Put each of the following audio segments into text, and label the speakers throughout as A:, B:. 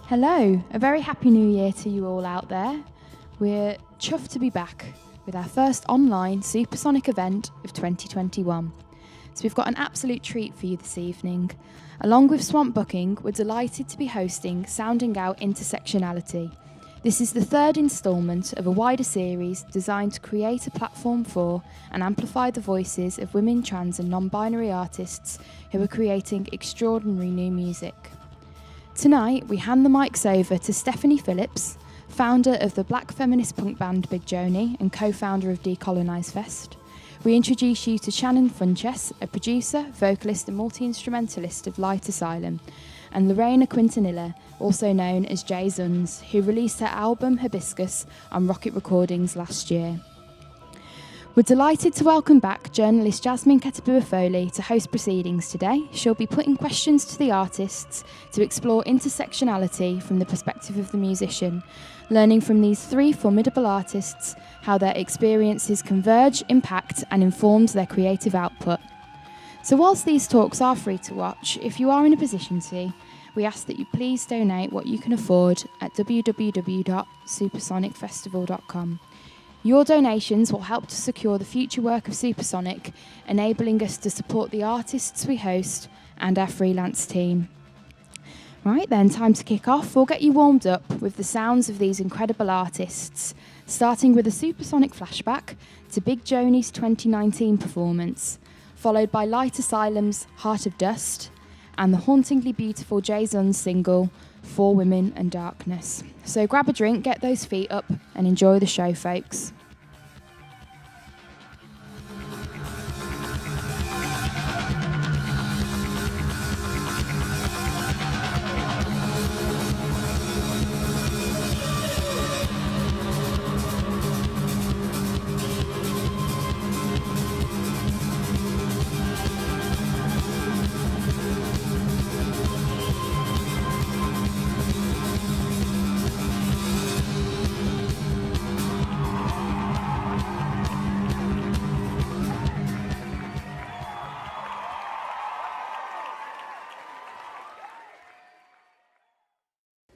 A: Hello, a very happy new year to you all out there. We're chuffed to be back with our first online Supersonic event of 2021. So we've got an absolute treat for you this evening. Along with Swamp Booking, we're delighted to be hosting Sounding Out Intersectionality. This is the third instalment of a wider series designed to create a platform for and amplify the voices of women, trans and non-binary artists who are creating extraordinary new music. Tonight, we hand the mics over to Stephanie Phillips, founder of the black feminist punk band Big Joanie and co-founder of Decolonise Fest. We introduce you to Shannon Funchess, a producer, vocalist and multi-instrumentalist of Light Asylum, and Lorena Quintanilla, also known as Zunz, who released her album Hibiscus on Rocket Recordings last year. We're delighted to welcome back journalist Jasmine Ketibuah-Foley to host proceedings today. She'll be putting questions to the artists to explore intersectionality from the perspective of the musician, learning from these three formidable artists how their experiences converge, impact and informs their creative output. So whilst these talks are free to watch, if you are in a position to, we ask that you please donate what you can afford at www.supersonicfestival.com. Your donations will help to secure the future work of Supersonic, enabling us to support the artists we host and our freelance team. Right then, time to kick off. We'll get you warmed up with the sounds of these incredible artists, starting with a Supersonic flashback to Big Joanie's 2019 performance, followed by Light Asylum's Heart of Dust, and the hauntingly beautiful Zunz single, For Women and Darkness. So grab a drink, get those feet up, and enjoy the show, folks.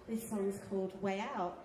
B: This song's called Way Out.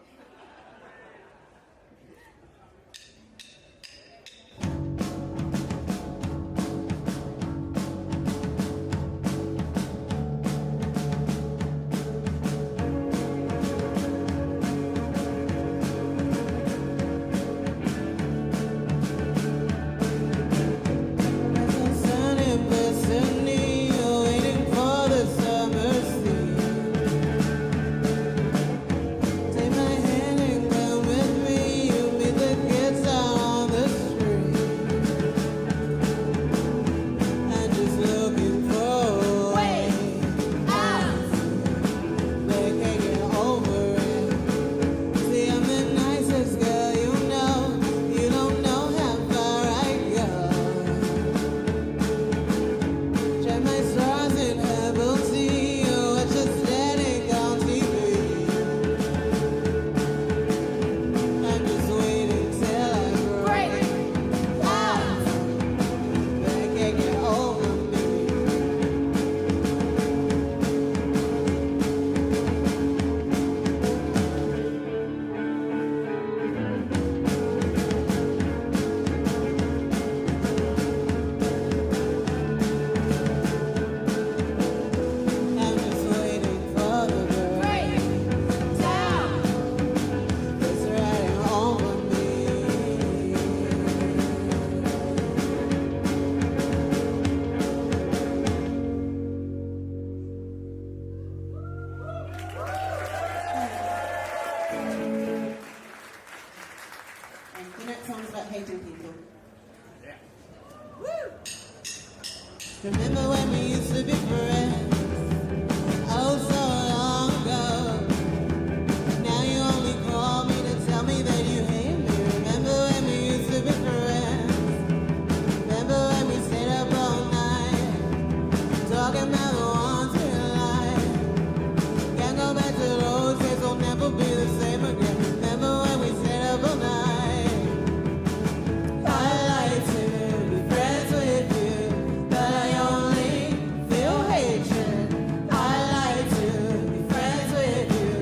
C: Remember when we used to be friends? Oh, so long ago. Now you only call me to tell me that you hate me. Remember when we used to be friends? Remember when we stayed up all night talking about the ones we like? Can't go back to those days, will never be the same again. Remember when we stayed up all night? I like to be friends with you, but I only feel hatred. I like to be friends with you,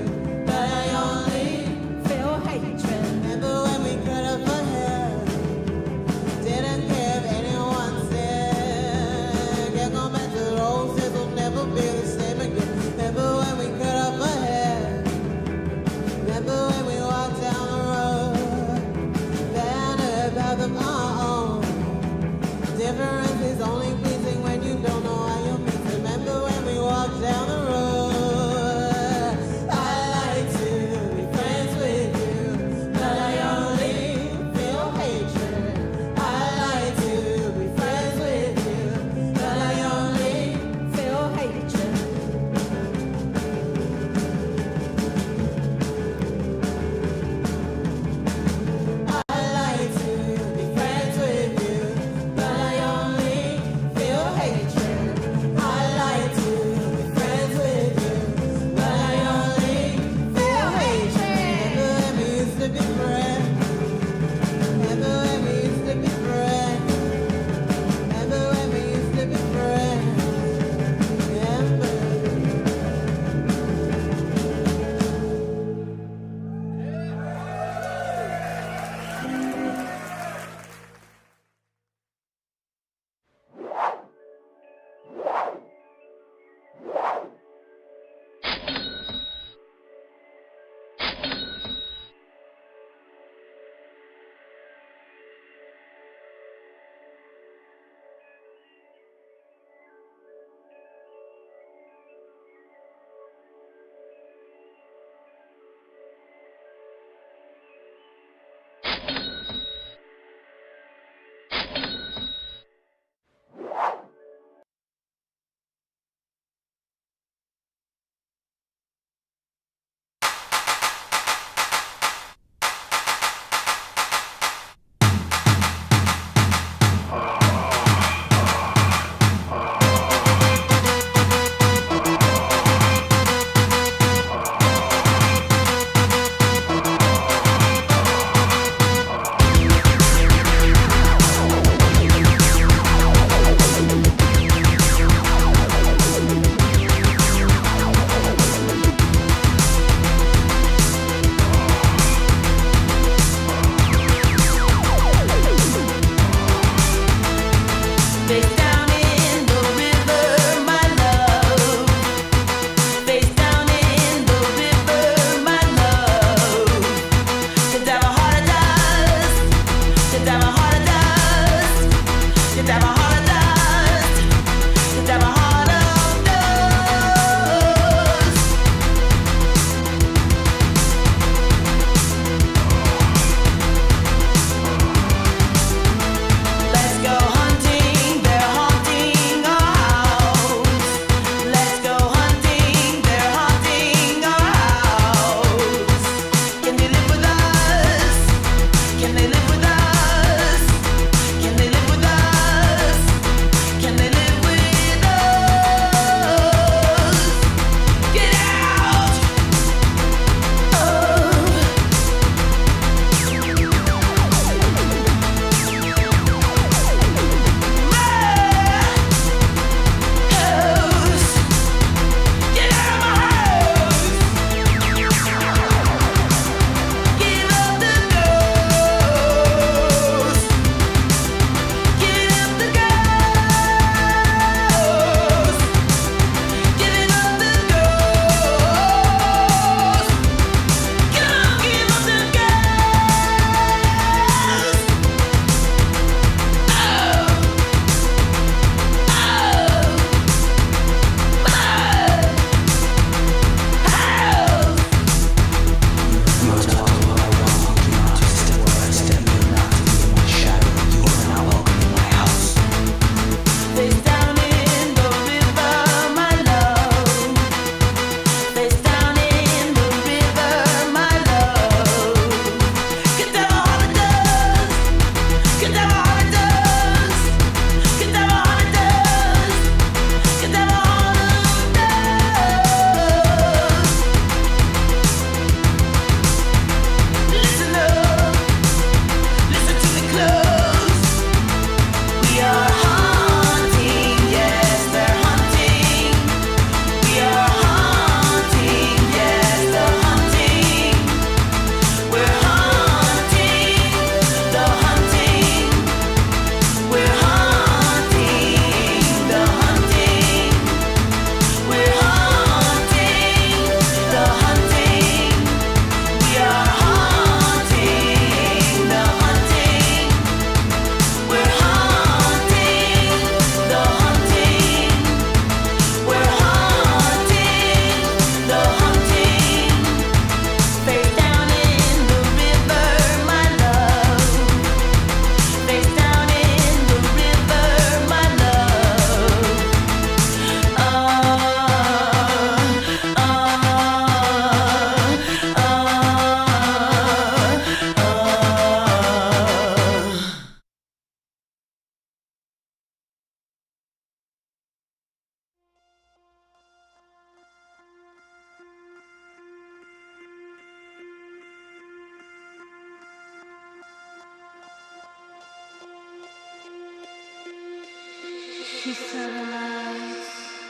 C: She saw the lights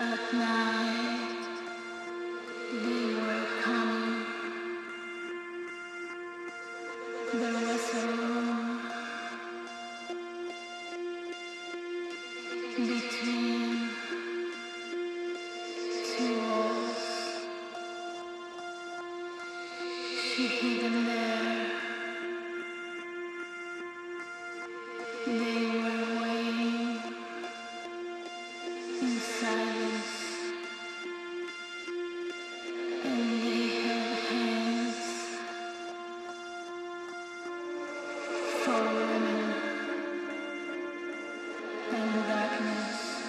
C: at night. They were coming. There was a room between two walls. She hid them there. They were waiting in silence, and they held hands for women and darkness.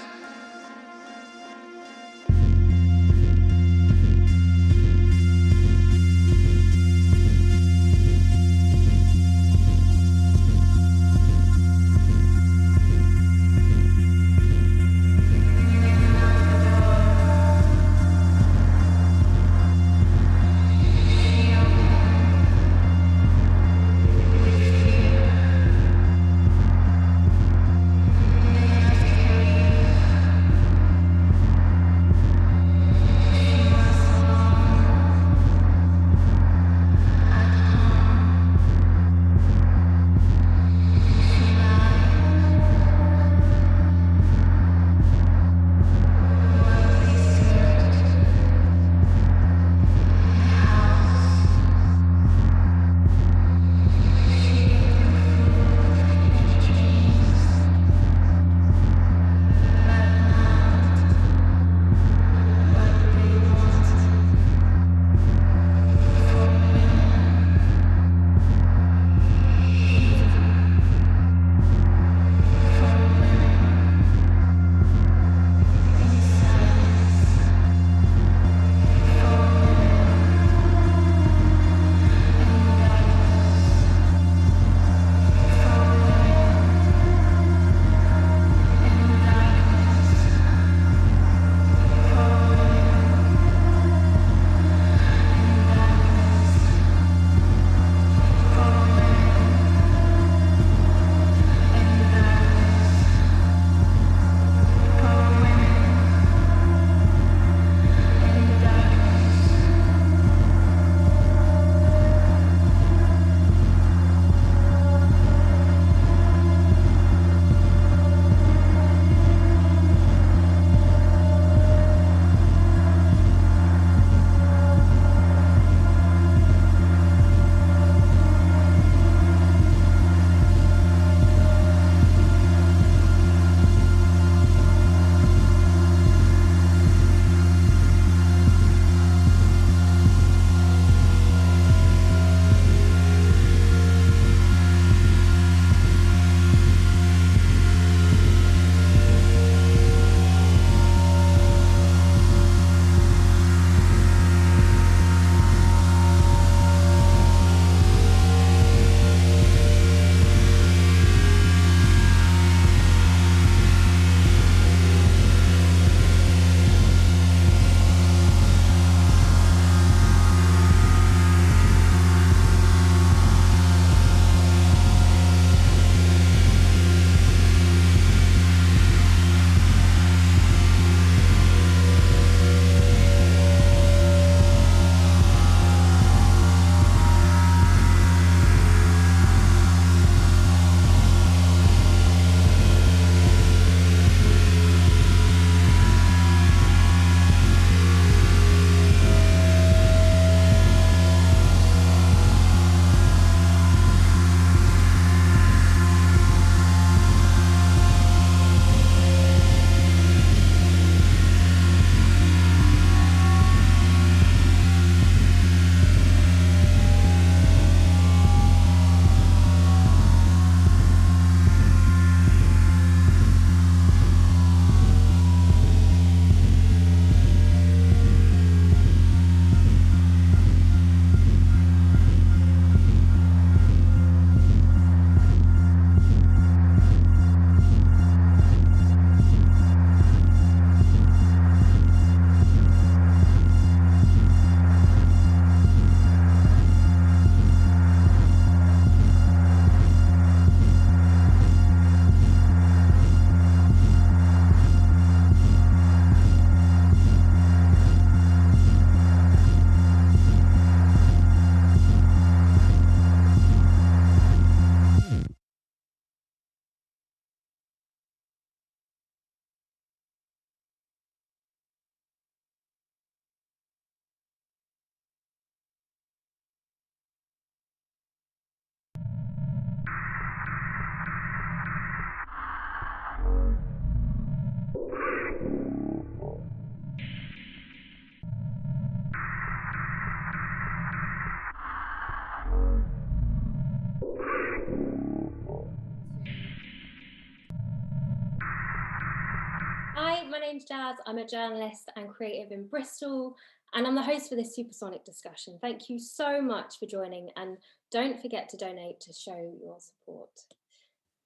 D: Hi, my name's Jazz. I'm a journalist and creative in Bristol, and I'm the host for this Supersonic discussion. Thank you so much for joining, and don't forget to donate to show your support.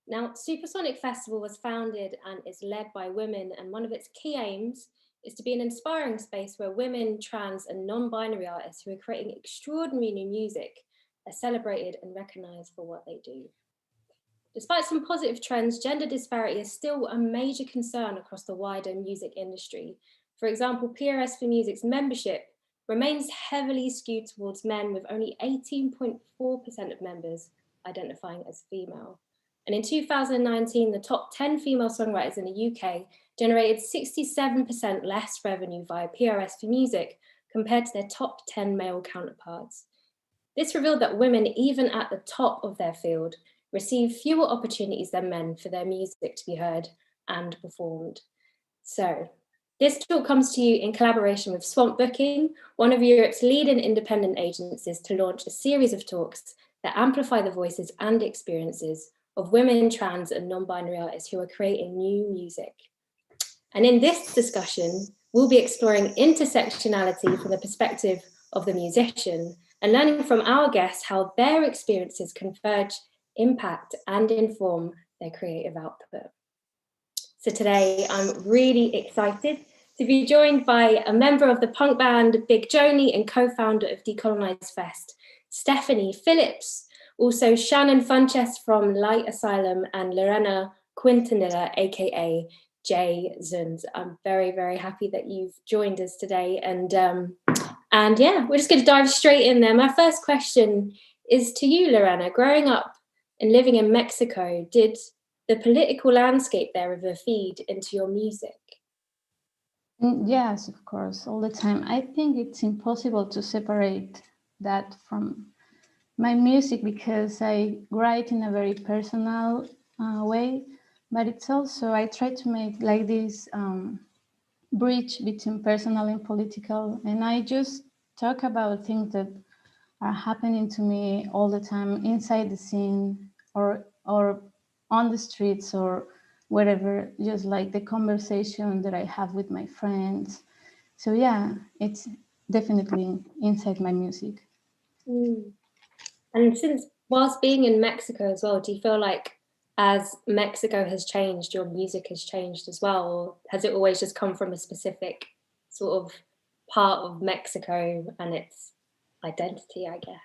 D: Now, Supersonic Festival was founded and is led by women, and one of its key aims is to be an inspiring space where women, trans, and non-binary artists who are creating extraordinary new music are celebrated and recognised for what they do. Despite some positive trends, gender disparity is still a major concern across the wider music industry. For example, PRS for Music's membership remains heavily skewed towards men, with only 18.4% of members identifying as female. And in 2019, the top 10 female songwriters in the UK generated 67% less revenue via PRS for Music compared to their top 10 male counterparts. This revealed that women, even at the top of their field, receive fewer opportunities than men for their music to be heard and performed. So, this talk comes to you in collaboration with Swamp Booking, one of Europe's leading independent agencies, to launch a series of talks that amplify the voices and experiences of women, trans, and non-binary artists who are creating new music. And in this discussion, we'll be exploring intersectionality from the perspective of the musician and learning from our guests how their experiences converge, impact, and inform their creative output. So today, I'm really excited to be joined by a member of the punk band Big Joanie and co-founder of Decolonise Fest, Stephanie Phillips, also Shannon Funchess from Light Asylum, and Lorena Quintanilla, aka Zunz. I'm very, very happy that you've joined us today. And yeah, we're just going to dive straight in there. My first question is to you, Lorena. Growing up and living in Mexico, did the political landscape there ever feed into your music?
E: Yes, of course, all the time. I think it's impossible to separate that from my music because I write in a very personal way, but it's also, I try to make like this bridge between personal and political, and I just talk about things that are happening to me all the time inside the scene or on the streets or wherever, just like the conversation that I have with my friends. So yeah, it's definitely inside my music.
D: And since whilst being in Mexico as well, do you feel like as Mexico has changed, your music has changed as well? Or has it always just come from a specific sort of part of Mexico and its identity, I guess?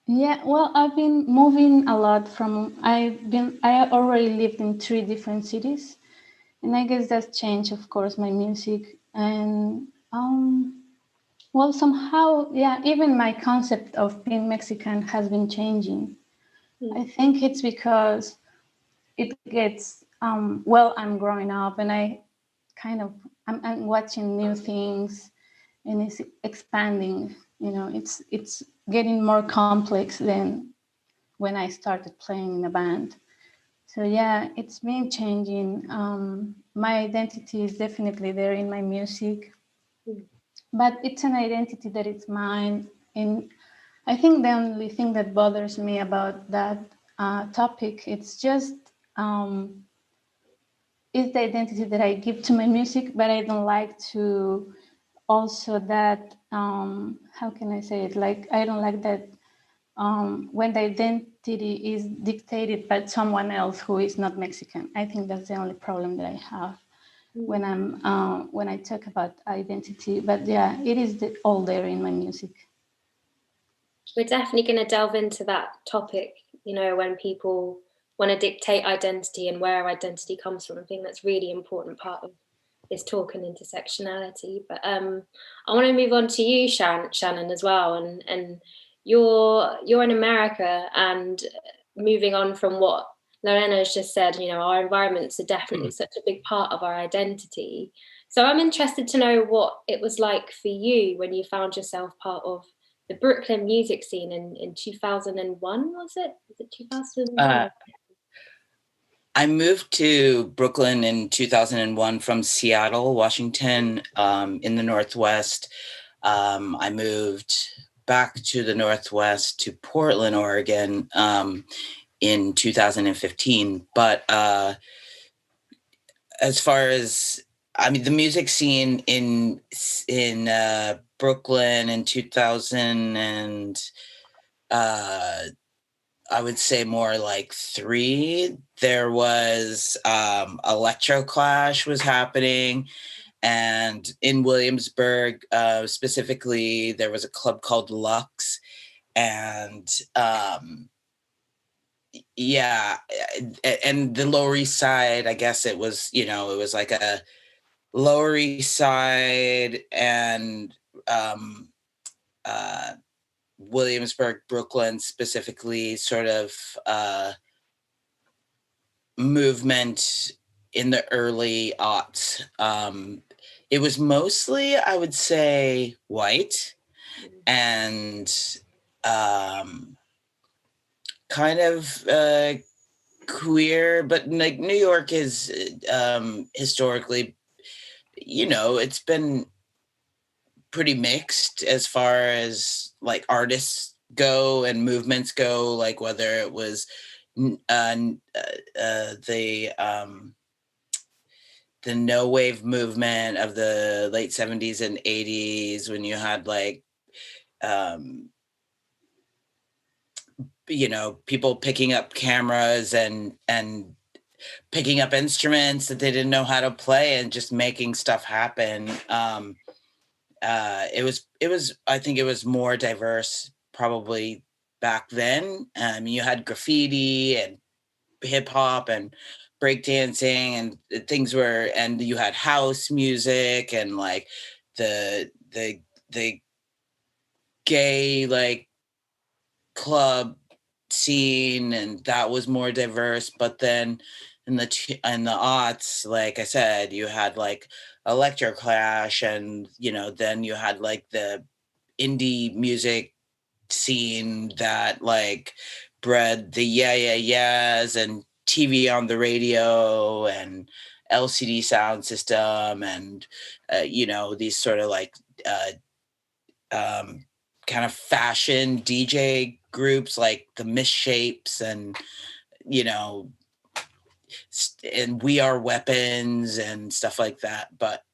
E: Yeah, well, I've been moving a lot I already lived in 3 different cities, and I guess that's changed, of course, my music. And well, somehow, yeah, even my concept of being Mexican has been changing. I think it's because it gets, well, I'm growing up and I'm watching new things and it's expanding, you know, it's getting more complex than when I started playing in a band. So yeah, it's been changing. My identity is definitely there in my music, but it's an identity that is mine. And I think the only thing that bothers me about that topic, it's just is the identity that I give to my music, but I don't like to also that, how can I say it? Like, I don't like that when the identity is dictated by someone else who is not Mexican. I think that's the only problem that I have when I talk about identity. But yeah, it is all there in my music.
D: We're definitely going to delve into that topic, you know, when people want to dictate identity and where identity comes from. I think that's a really important part of this talk and intersectionality. But I want to move on to you, Shannon, as well. And you're in America, and moving on from what Lorena has just said, you know, our environments are definitely such a big part of our identity. So I'm interested to know what it was like for you when you found yourself part of the Brooklyn music scene in 2001, was it? Was it 2001?
F: I moved to Brooklyn in 2001 from Seattle, Washington, in the Northwest. I moved back to the Northwest to Portland, Oregon, in 2015. But as far as I mean, the music scene in Brooklyn in 2000 and I would say more like 3, there was Electroclash was happening. And in Williamsburg, specifically, there was a club called Lux. And yeah, and the Lower East Side, I guess it was, it was like a Lower East Side and Williamsburg, Brooklyn, specifically, sort of movement in the early aughts. It was mostly, I would say, white and kind of queer, but like New York is historically, it's been pretty mixed as far as like artists go and movements go, like whether it was the no wave movement of the late 70s and 80s, when you had like people picking up cameras and picking up instruments that they didn't know how to play and just making stuff happen. It was I think it was more diverse probably back then. You had graffiti and hip hop and breakdancing and things and you had house music and like the gay like club scene, and that was more diverse. But then in the aughts, like I said, you had like Electroclash, and then you had like the indie music scene that like bred the yeah yeahs and TV on the radio and LCD sound system and these sort of like kind of fashion DJ groups like the Misshapes and and We Are Weapons and stuff like that. But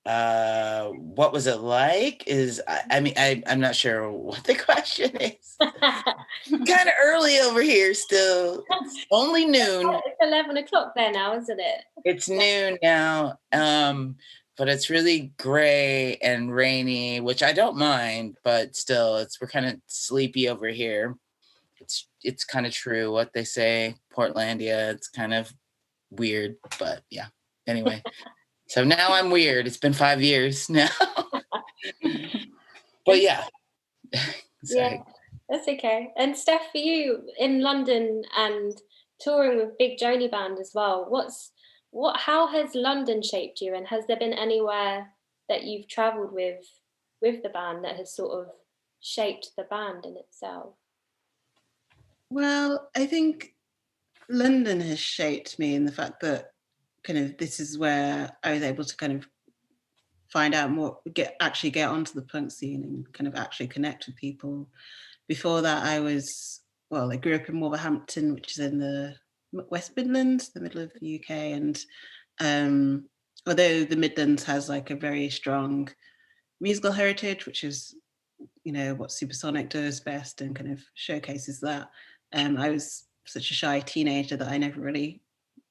F: what was it like is I'm not sure what the question is. Kind of early over here still. It's only noon.
D: It's 11 o'clock there now, isn't it?
F: It's noon now. But it's really gray and rainy, which I don't mind, but still we're kind of sleepy over here. It's kind of true what they say, Portlandia. It's kind of weird, but yeah. Anyway. So now I'm weird. It's been 5 years now. But yeah.
D: Yeah, that's okay. And Steph, for you in London and touring with Big Joanie Band as well, how has London shaped you, and has there been anywhere that you've travelled with the band that has sort of shaped the band in itself?
B: Well, I think London has shaped me in the fact that kind of this is where I was able to kind of find out more, get onto the punk scene and kind of actually connect with people. Before that, I grew up in Wolverhampton, which is in the West Midlands, the middle of the UK. And although the Midlands has like a very strong musical heritage, which is, what Supersonic does best and kind of showcases that, I was such a shy teenager that I never really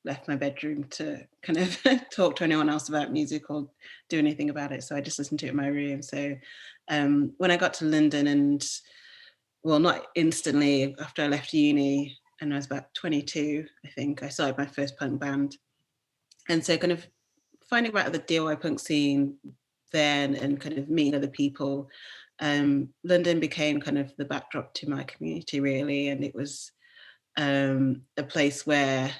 B: left my bedroom to kind of talk to anyone else about music or do anything about it. So I just listened to it in my room. So when I got to London, and not instantly after I left uni, and I was about 22, I think, I started my first punk band. And so kind of finding out the DIY punk scene then and kind of meeting other people, London became kind of the backdrop to my community, really. And it was a place where,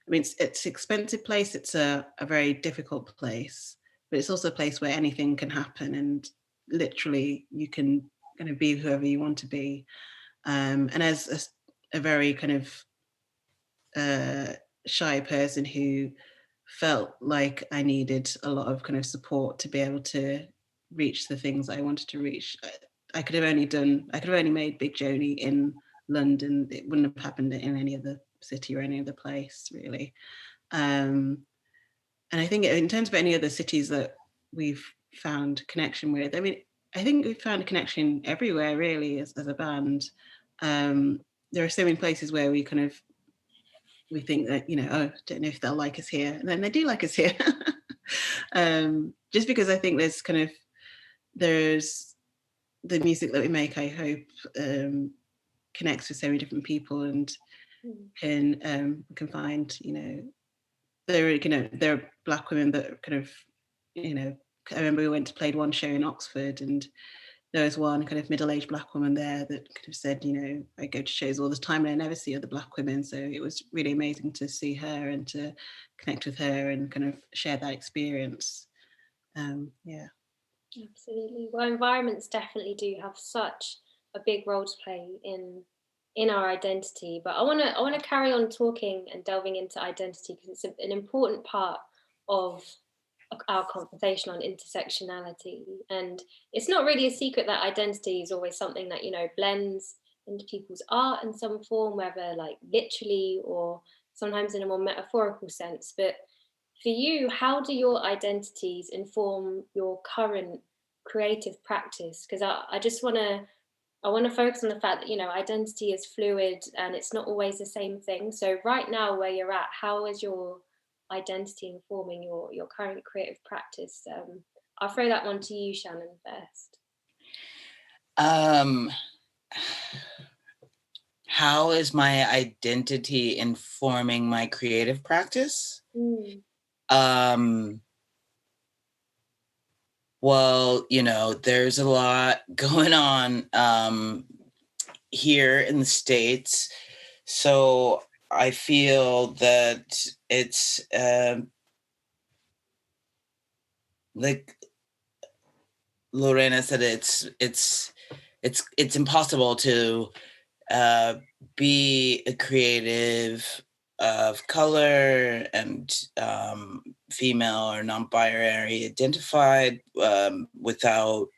B: it's an expensive place. It's a very difficult place, but it's also a place where anything can happen, and literally you can kind of be whoever you want to be. And as a very kind of shy person who felt like I needed a lot of kind of support to be able to reach the things I wanted to reach, I could have only made Big Joanie in London. It wouldn't have happened in any other city or any other place, really. And I think in terms of any other cities that we've found connection with, I mean, I think we've found a connection everywhere really as a band. There are so many places where we think that, oh, don't know if they'll like us here. And then they do like us here. Just because I think there's the music that we make, I hope, connects with so many different people and can find, there are Black women that I remember we went to played one show in Oxford, and there was one kind of middle-aged Black woman there that kind of said, I go to shows all the time and I never see other Black women. So it was really amazing to see her and to connect with her and kind of share that experience. Yeah.
D: Absolutely. Well, environments definitely do have such a big role to play in our identity, but I want to carry on talking and delving into identity because it's an important part of our conversation on intersectionality. And it's not really a secret that identity is always something that blends into people's art in some form, whether like literally or sometimes in a more metaphorical sense. But for you, how do your identities inform your current creative practice? Because I just want to focus on the fact that identity is fluid and it's not always the same thing. So right now, where you're at, how is your identity informing your current creative practice? I'll throw that one to you, Shannon, first.
F: How is my identity informing my creative practice? Well, there's a lot going on here in the States. So I feel that it's like Lorena said, it's impossible to be a creative of color and female or non-binary identified without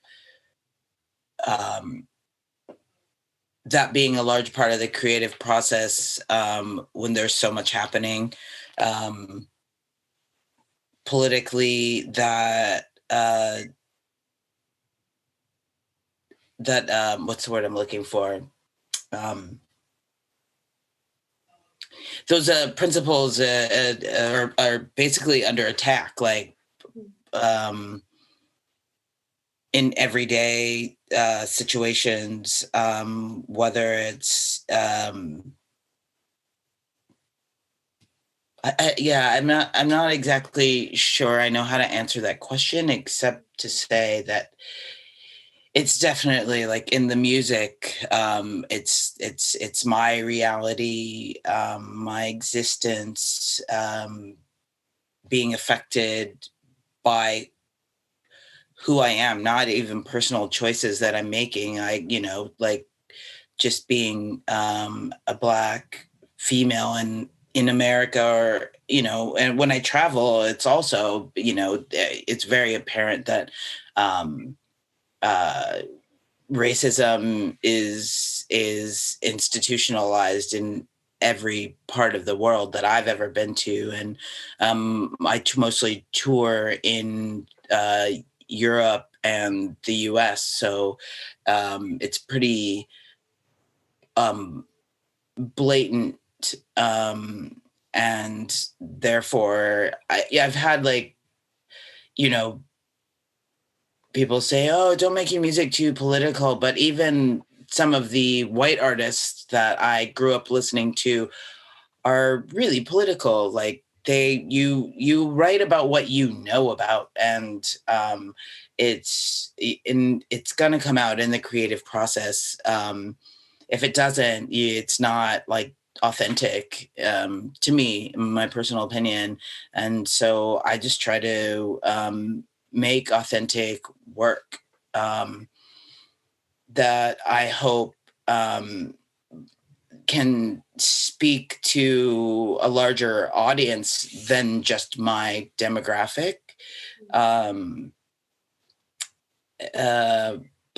F: that being a large part of the creative process when there's so much happening politically that what's the word I'm looking for? Those principles are basically under attack, like in everyday situations, whether it's I'm not exactly sure I know how to answer that question, except to say that it's definitely like in the music, it's my reality, my existence being affected by who I am, not even personal choices that I'm making. Like just being a Black female in America, or, and when I travel, it's also, it's very apparent that racism is institutionalized in every part of the world that I've ever been to. And I mostly tour in Europe and the US. So it's pretty blatant. And therefore, I've had people say, oh, don't make your music too political. But even some of the white artists that I grew up listening to are really political. Like you write about what you know about, and it's going to come out in the creative process. If it doesn't, it's not like authentic to me, in my personal opinion. And so I just try to make authentic work that I hope can speak to a larger audience than just my demographic. But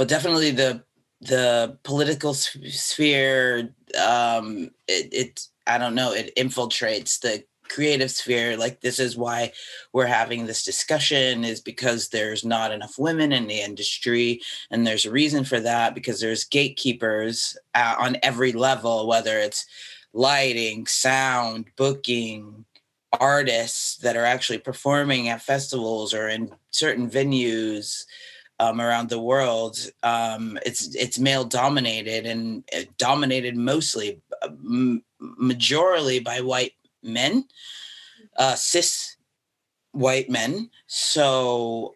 F: definitely the political sphere, it I don't know, it infiltrates the creative sphere, like this is why we're having this discussion, is because there's not enough women in the industry, and there's a reason for that, because there's gatekeepers on every level, whether it's lighting, sound, booking, artists that are actually performing at festivals or in certain venues around the world. It's male dominated, and dominated mostly majorly by white men, cis white men. So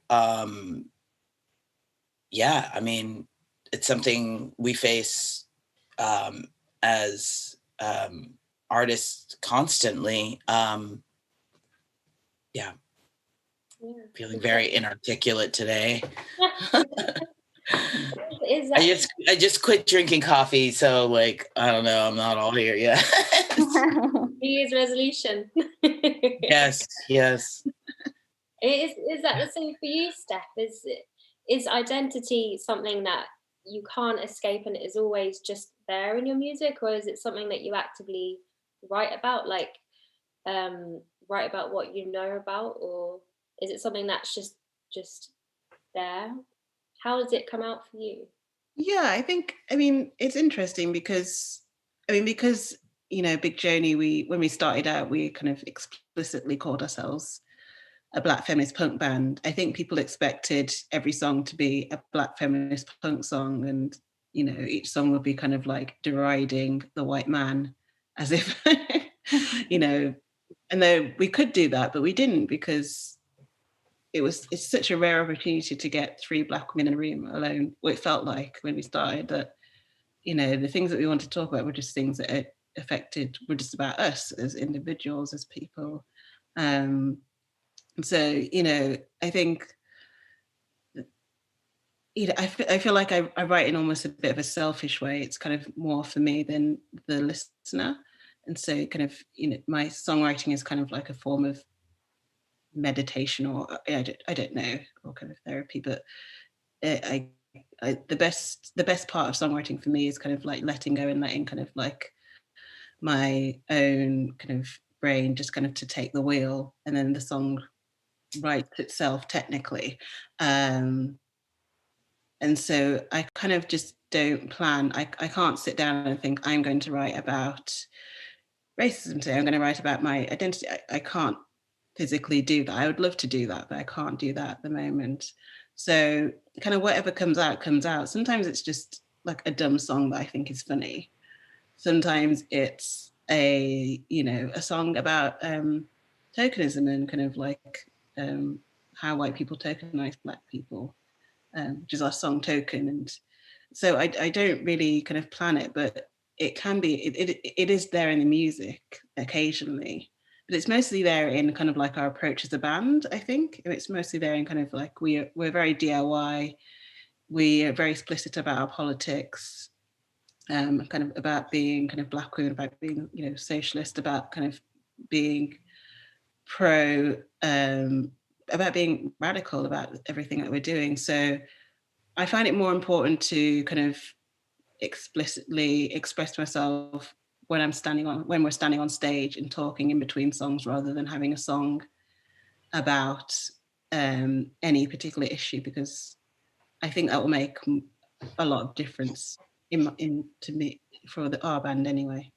F: yeah, I mean, it's something we face as artists constantly. Yeah, feeling very inarticulate today. I just quit drinking coffee, so like, I don't know, I'm not all here yet.
D: New Year's resolution.
F: Yes.
D: Is that the same for you, Steph? Is identity something that you can't escape and it is always just there in your music, or is it something that you actively write about, like write about what you know about, or is it something that's just there? How does it come out for you?
B: Yeah, I mean, it's interesting because you know, Big Joanie, when we started out, we kind of explicitly called ourselves a Black feminist punk band. I think people expected every song to be a Black feminist punk song, and you know, each song would be kind of like deriding the white man, as if you know, and though we could do that, but we didn't, because it's such a rare opportunity to get 3 Black women in a room alone. What it felt like when we started, that you know, the things that we wanted to talk about were just things that were just about us as individuals, as people. So, you know, I think, you know, I feel like I write in almost a bit of a selfish way. It's kind of more for me than the listener. And so kind of, you know, my songwriting is kind of like a form of meditation, or I don't know, or kind of therapy, but the best part of songwriting for me is kind of like letting go and letting kind of like my own kind of brain just kind of to take the wheel, and then the song writes itself technically. And so I kind of just don't plan. I can't sit down and think I'm going to write about racism today, I'm going to write about my identity. I can't physically do that. I would love to do that, but I can't do that at the moment. So kind of whatever comes out, comes out. Sometimes it's just like a dumb song that I think is funny. Sometimes it's a song about tokenism and kind of like how white people tokenize Black people, which is our song Token. And so I don't really kind of plan it, but it can be, it is there in the music occasionally, but it's mostly there in kind of like our approach as a band, I think. And it's mostly there in kind of like, we're very DIY, we are very explicit about our politics, kind of about being kind of Black women, about being, you know, socialist, about kind of being pro, about being radical about everything that we're doing. So I find it more important to kind of explicitly express myself when we're standing on stage and talking in between songs, rather than having a song about any particular issue, because I think that will make a lot of difference to me, for our band anyway.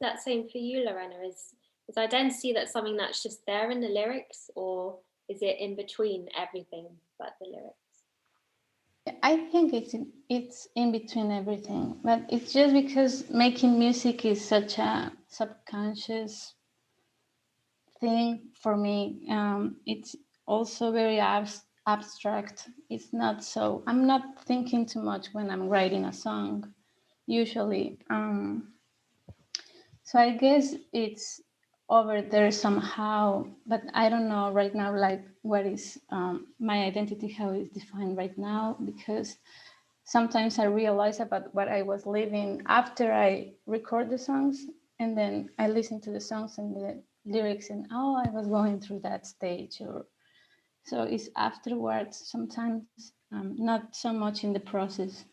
D: That same for you, Lorena. Is identity that's something that's just there in the lyrics, or is it in between everything but the lyrics?
E: I think it's in between everything, but it's just because making music is such a subconscious thing for me. It's also very abstract. It's not so, I'm not thinking too much when I'm writing a song, usually. So I guess it's over there somehow, but I don't know right now, like what is my identity, how it's defined right now, because sometimes I realize about what I was living after I record the songs, and then I listen to the songs and the lyrics and, oh, I was going through that stage, or so it's afterwards sometimes, not so much in the process.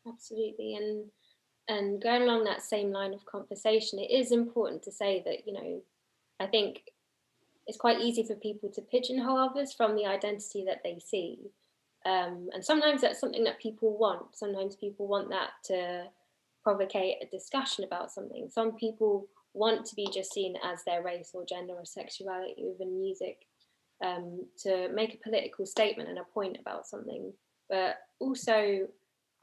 D: Absolutely. And And going along that same line of conversation, it is important to say that, you know, I think it's quite easy for people to pigeonhole others from the identity that they see. And sometimes that's something that people want. Sometimes people want that to provocate a discussion about something. Some people want to be just seen as their race or gender or sexuality within music, to make a political statement and a point about something. But also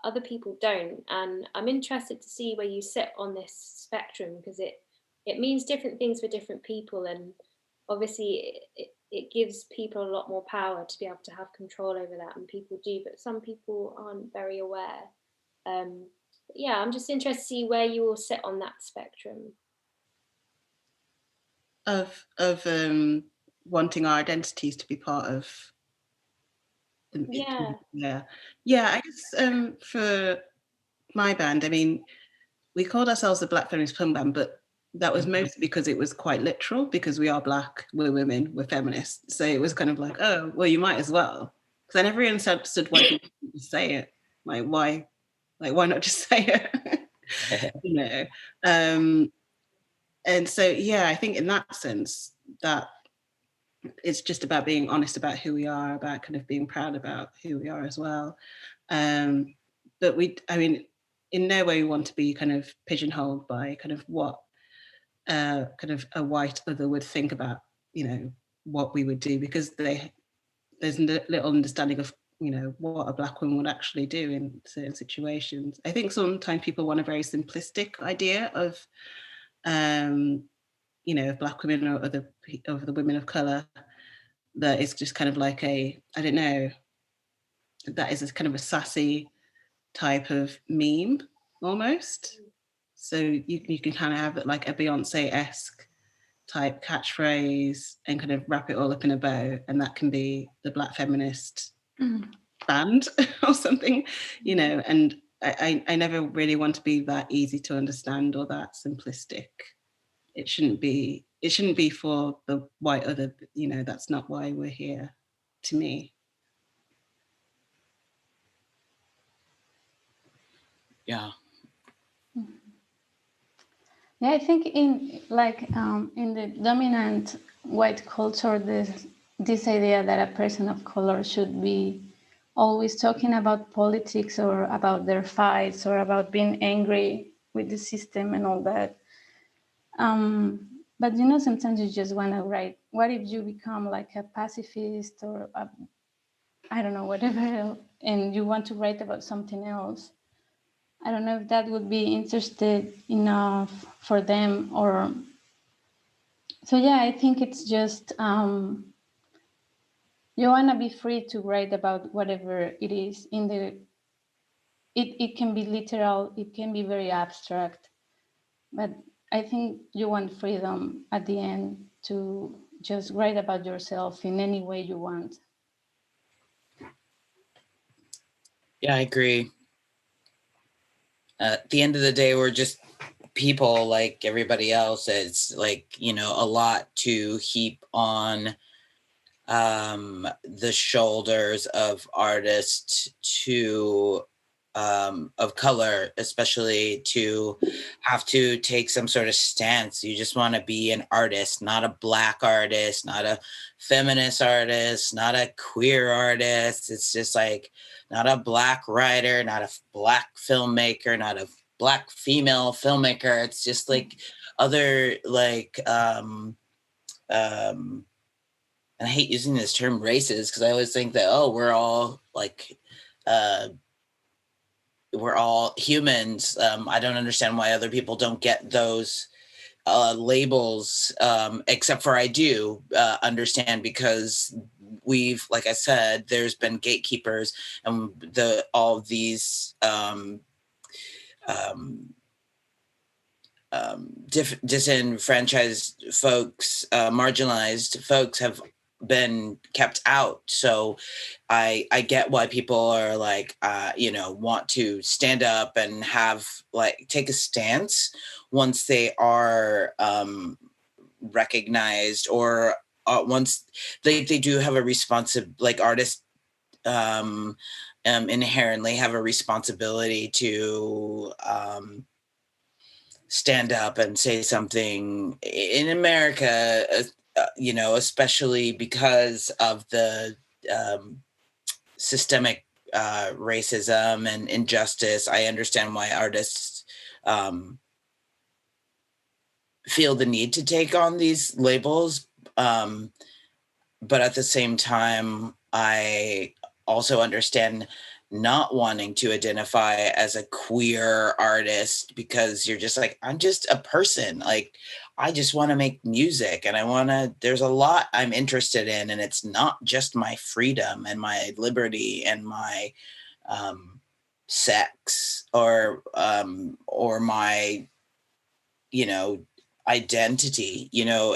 D: other people don't. And I'm interested to see where you sit on this spectrum, because it means different things for different people. And obviously it gives people a lot more power to be able to have control over that, and people do, but some people aren't very aware. Yeah, I'm just interested to see where you all sit on that spectrum.
B: Of wanting our identities to be part of
D: Yeah.
B: I guess for my band, I mean, we called ourselves the Black Feminist Punk Band, but that was mostly because it was quite literal, because we are Black, we're women, we're feminists. So it was kind of like, oh, well, you might as well. Because I never really understood why people didn't say it. Like, why not just say it? You know? And so, yeah, I think in that sense, that it's just about being honest about who we are, about kind of being proud about who we are as well. But I mean, in no way we want to be kind of pigeonholed by kind of what kind of a white other would think about, you know, what we would do, because there's little understanding of, you know, what a Black woman would actually do in certain situations. I think sometimes people want a very simplistic idea of, you know, of Black women or of the women of colour, that is just kind of like I don't know, that is a kind of a sassy type of meme almost. So you can kind of have it like a Beyonce-esque type catchphrase and kind of wrap it all up in a bow, and that can be the Black feminist band or something, you know. And I never really want to be that easy to understand or that simplistic. It shouldn't be for the white other, you know. That's not why we're here, to me.
F: Yeah.
E: Yeah, I think in the dominant white culture, this idea that a person of color should be always talking about politics or about their fights or about being angry with the system and all that. But you know, sometimes you just want to write. What if you become like a pacifist or I don't know, whatever else, and you want to write about something else? I don't know if that would be interested enough for them, or so. Yeah, I think it's just you want to be free to write about whatever it is. It can be literal, it can be very abstract, but I think you want freedom at the end to just write about yourself in any way you want.
F: Yeah, I agree. At the end of the day, we're just people like everybody else. It's like, you know, a lot to heap on the shoulders of artists of color, especially to have to take some sort of stance. You just want to be an artist, not a Black artist, not a feminist artist, not a queer artist. It's just like not a Black writer, not a Black filmmaker, not a Black female filmmaker. It's just like other like and I hate using this term races, because I always think that, oh, we're all like we're all humans. I don't understand why other people don't get those labels, except for I do understand, because we've, like I said, there's been gatekeepers and all these disenfranchised folks, marginalized folks have been kept out. So I get why people are like, you know, want to stand up and have like take a stance once they are recognized, or once they do have a responsive, like artists inherently have a responsibility to stand up and say something in America, you know, especially because of the systemic racism and injustice. I understand why artists feel the need to take on these labels. But at the same time, I also understand not wanting to identify as a queer artist, because you're just like, I'm just a person. Like, I just want to make music, and there's a lot I'm interested in, and it's not just my freedom and my liberty and my sex or my, you know, identity, you know,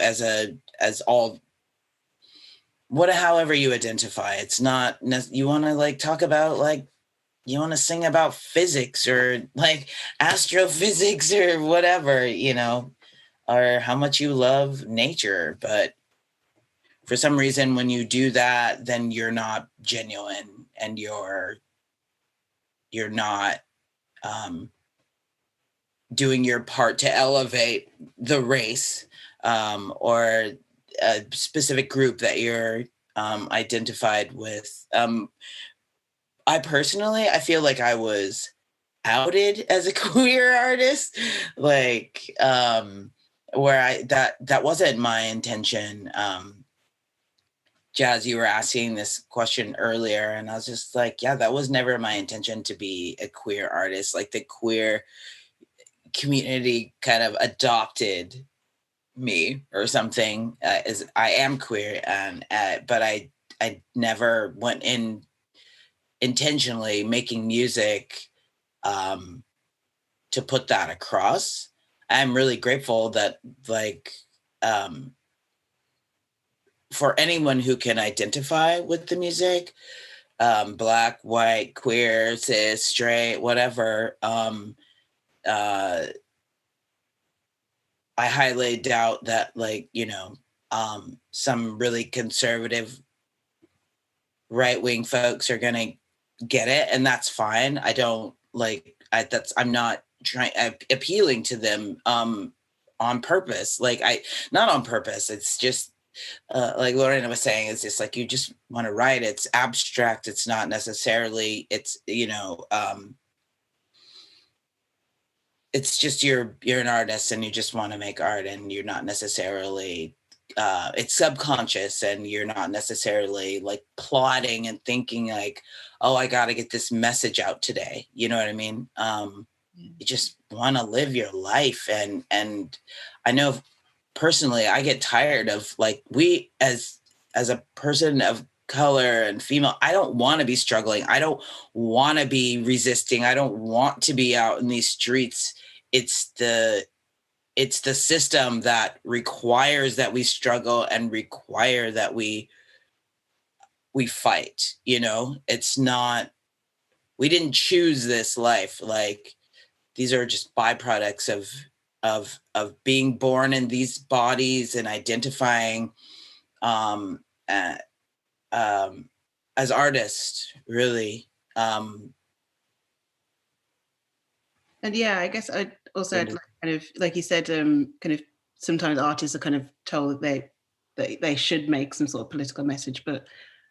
F: however you identify. It's not, you want to like talk about, like, you want to sing about physics or like astrophysics or whatever, you know, or how much you love nature. But for some reason, when you do that, then you're not genuine, and you're not doing your part to elevate the race or a specific group that you're identified with. I feel like I was outed as a queer artist, like where that wasn't my intention. Jazz, you were asking this question earlier, and I was just like, yeah, that was never my intention to be a queer artist. Like, the queer community kind of adopted me or something, as I am queer, and but I never went in intentionally making music to put that across. I'm really grateful that, like, for anyone who can identify with the music, Black, white, queer, cis, straight, whatever, I highly doubt that, like, you know, some really conservative right-wing folks are gonna get it, and that's fine. I don't like, I'm not trying appealing to them on purpose. Like, not on purpose. It's just like Lorena was saying, it's just like, you just want to write. It's abstract. It's not necessarily, it's, you know, it's just you're an artist and you just want to make art, and you're not necessarily it's subconscious, and you're not necessarily like plotting and thinking like, oh, I got to get this message out today. You know what I mean? You just want to live your life. And I know personally, I get tired of, like, we as a person of color and female, I don't want to be struggling. I don't want to be resisting. I don't want to be out in these streets. It's the system that requires that we struggle and require that we fight, you know? It's not, we didn't choose this life. Like, these are just byproducts of being born in these bodies and identifying as artists, really.
B: And yeah, I guess I'd also add, like, kind of like you said, kind of sometimes artists are kind of told that they should make some sort of political message, but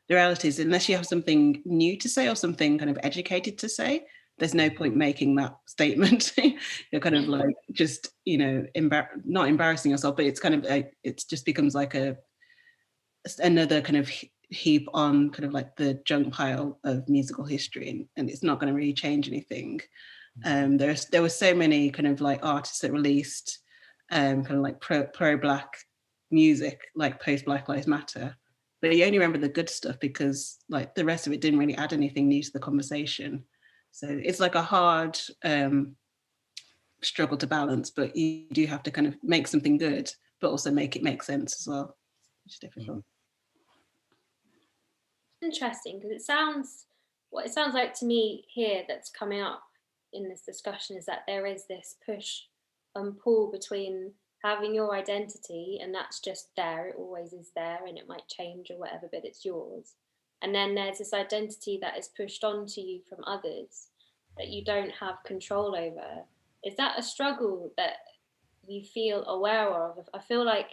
B: the reality is, unless you have something new to say or something kind of educated to say, there's no point making that statement. You're kind of like, just, you know, not embarrassing yourself, but it's kind of like, it just becomes like another kind of heap on kind of like the junk pile of musical history, and it's not going to really change anything. There were so many kind of like artists that released kind of like pro-Black music, like post Black Lives Matter, but you only remember the good stuff because like the rest of it didn't really add anything new to the conversation. So it's like a hard struggle to balance, but you do have to kind of make something good, but also make it make sense as well, which is difficult.
D: Interesting, because what it sounds like to me here that's coming up in this discussion is that there is this push and pull between having your identity, and that's just there, it always is there, and it might change or whatever, but it's yours, and then there's this identity that is pushed onto you from others that you don't have control over. Is that a struggle that you feel aware of? I feel like,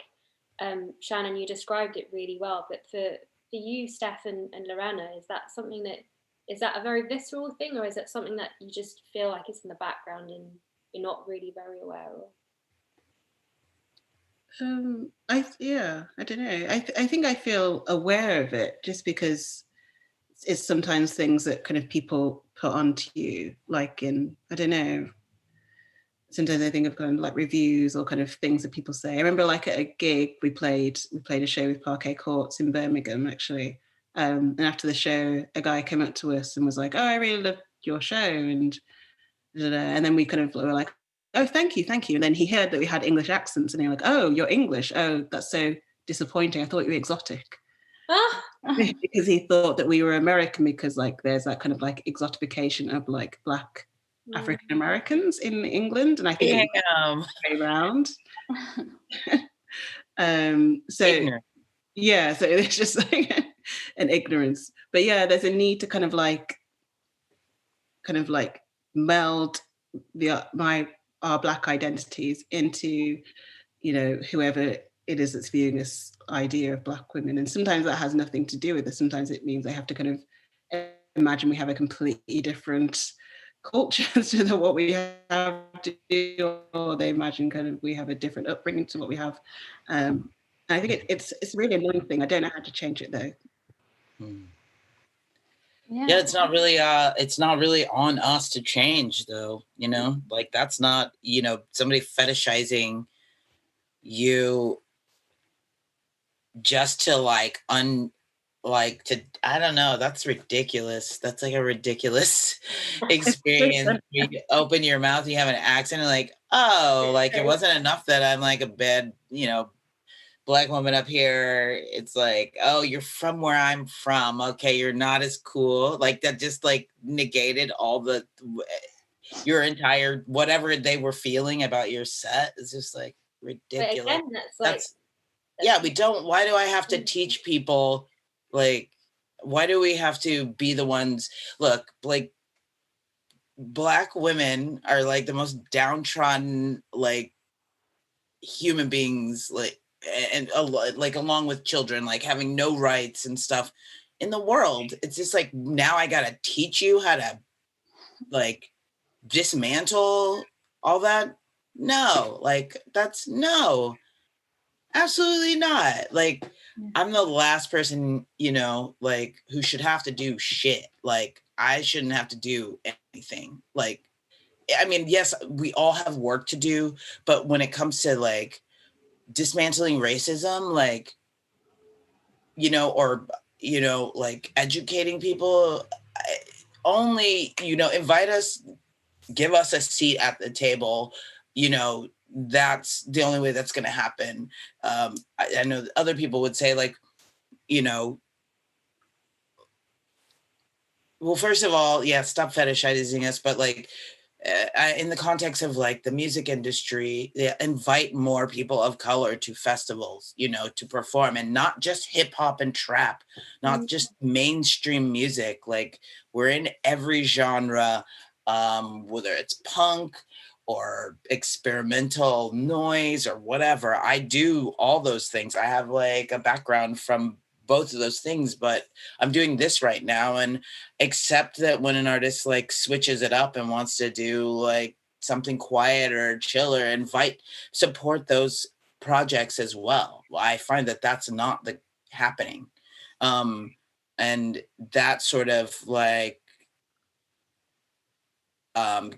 D: Shannon, you described it really well, but for you, Steph and Lorena, is that a very visceral thing, or is it something that you just feel like it's in the background and you're not really very aware of?
B: I don't know. I think I feel aware of it just because it's sometimes things that kind of people put onto you, like in, I don't know, sometimes I think of kind of like reviews or kind of things that people say. I remember like at a gig we played a show with Parquet Courts in Birmingham actually, and after the show a guy came up to us and was like, oh, I really loved your show, and then we kind of were like, oh, thank you, and then he heard that we had English accents and he was like, oh, you're English, oh, that's so disappointing, I thought you were exotic. Because he thought that we were American, because like there's that kind of like exotification of like Black African Americans in England, and I think it's the way around. So
F: Ignorant.
B: yeah, so it's just like an ignorance. But yeah, there's a need to kind of like meld our Black identities into, you know, whoever it is that's viewing this idea of Black women. And sometimes that has nothing to do with it. Sometimes it means they have to kind of imagine we have a completely different culture to what we have to do, or they imagine kind of we have a different upbringing to what we have. I think it's really a annoying thing. I don't know how to change it though.
F: Yeah, it's not really on us to change though, you know, like that's not, you know, somebody fetishizing you just to I don't know, that's ridiculous. That's like a ridiculous experience. You open your mouth, you have an accent, and like, oh, like it wasn't enough that I'm like a bad, you know, Black woman up here. It's like, oh, you're from where I'm from. Okay, you're not as cool. Like that just like negated all your entire whatever they were feeling about your set. Is just like ridiculous.
D: But again,
F: yeah, we don't. Why do I have to teach people? Like, why do we have to be the ones? Look, like, Black women are like the most downtrodden, like, human beings, like, and like along with children, like having no rights and stuff in the world. It's just like, now I gotta teach you how to like dismantle all that. No, like that's no. Absolutely not. Like, I'm the last person, you know, like, who should have to do shit. Like, I shouldn't have to do anything. Like, I mean, yes, we all have work to do, but when it comes to, like, dismantling racism, like, you know, or, you know, like, educating people, only, you know, invite us, give us a seat at the table, you know, that's the only way that's going to happen. I know other people would say, like, you know, well, first of all, yeah, stop fetishizing us, but like in the context of like the music industry, yeah, invite more people of color to festivals, you know, to perform, and not just hip hop and trap, not just mainstream music. Like, we're in every genre, whether it's punk or experimental noise or whatever. I do all those things. I have like a background from both of those things, but I'm doing this right now, and accept that when an artist like switches it up and wants to do like something quiet or chiller, support those projects as well. I find that that's not happening. And that sort of like,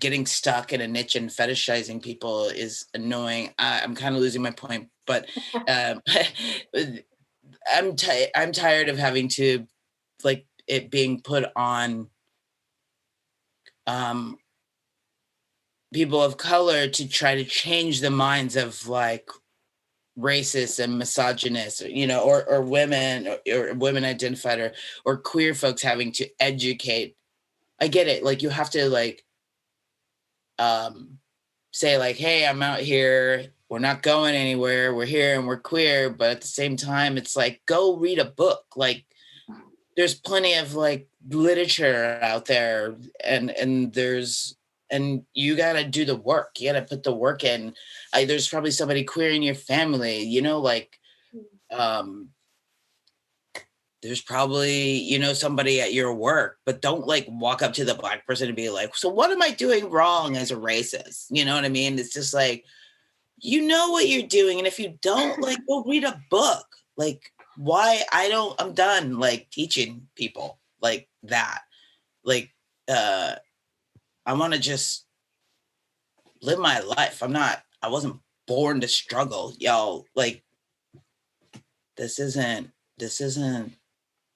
F: getting stuck in a niche and fetishizing people is annoying. I'm kind of losing my point, but I'm tired of having to, like, it being put on people of color to try to change the minds of like racist and misogynist, you know, or women or women identified or queer folks having to educate. I get it. Like, you have to like say like, hey, I'm out here, we're not going anywhere, we're here and we're queer, but at the same time it's like, go read a book. Like, there's plenty of like literature out there, and you got to do the work. You got to put the work in. There's probably somebody queer in your family, you know, like there's probably, you know, somebody at your work, but don't like walk up to the Black person and be like, so what am I doing wrong as a racist? You know what I mean? It's just like, you know what you're doing. And if you don't, like, go read a book. Like, I'm done like teaching people like that. Like, I want to just live my life. I wasn't born to struggle, y'all. Like, this isn't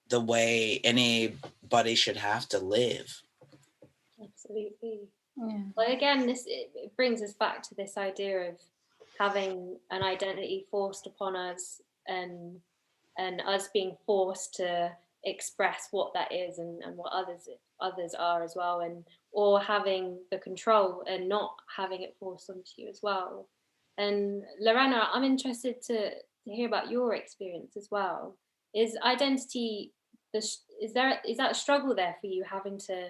F: the way anybody should have to live.
D: Absolutely.
E: Yeah.
D: Well, again, it brings us back to this idea of having an identity forced upon us, and us being forced to express what that is, and what others are as well, or having the control and not having it forced onto you as well. And Lorena, I'm interested to hear about your experience as well. Is identity, is that a struggle there for you, having to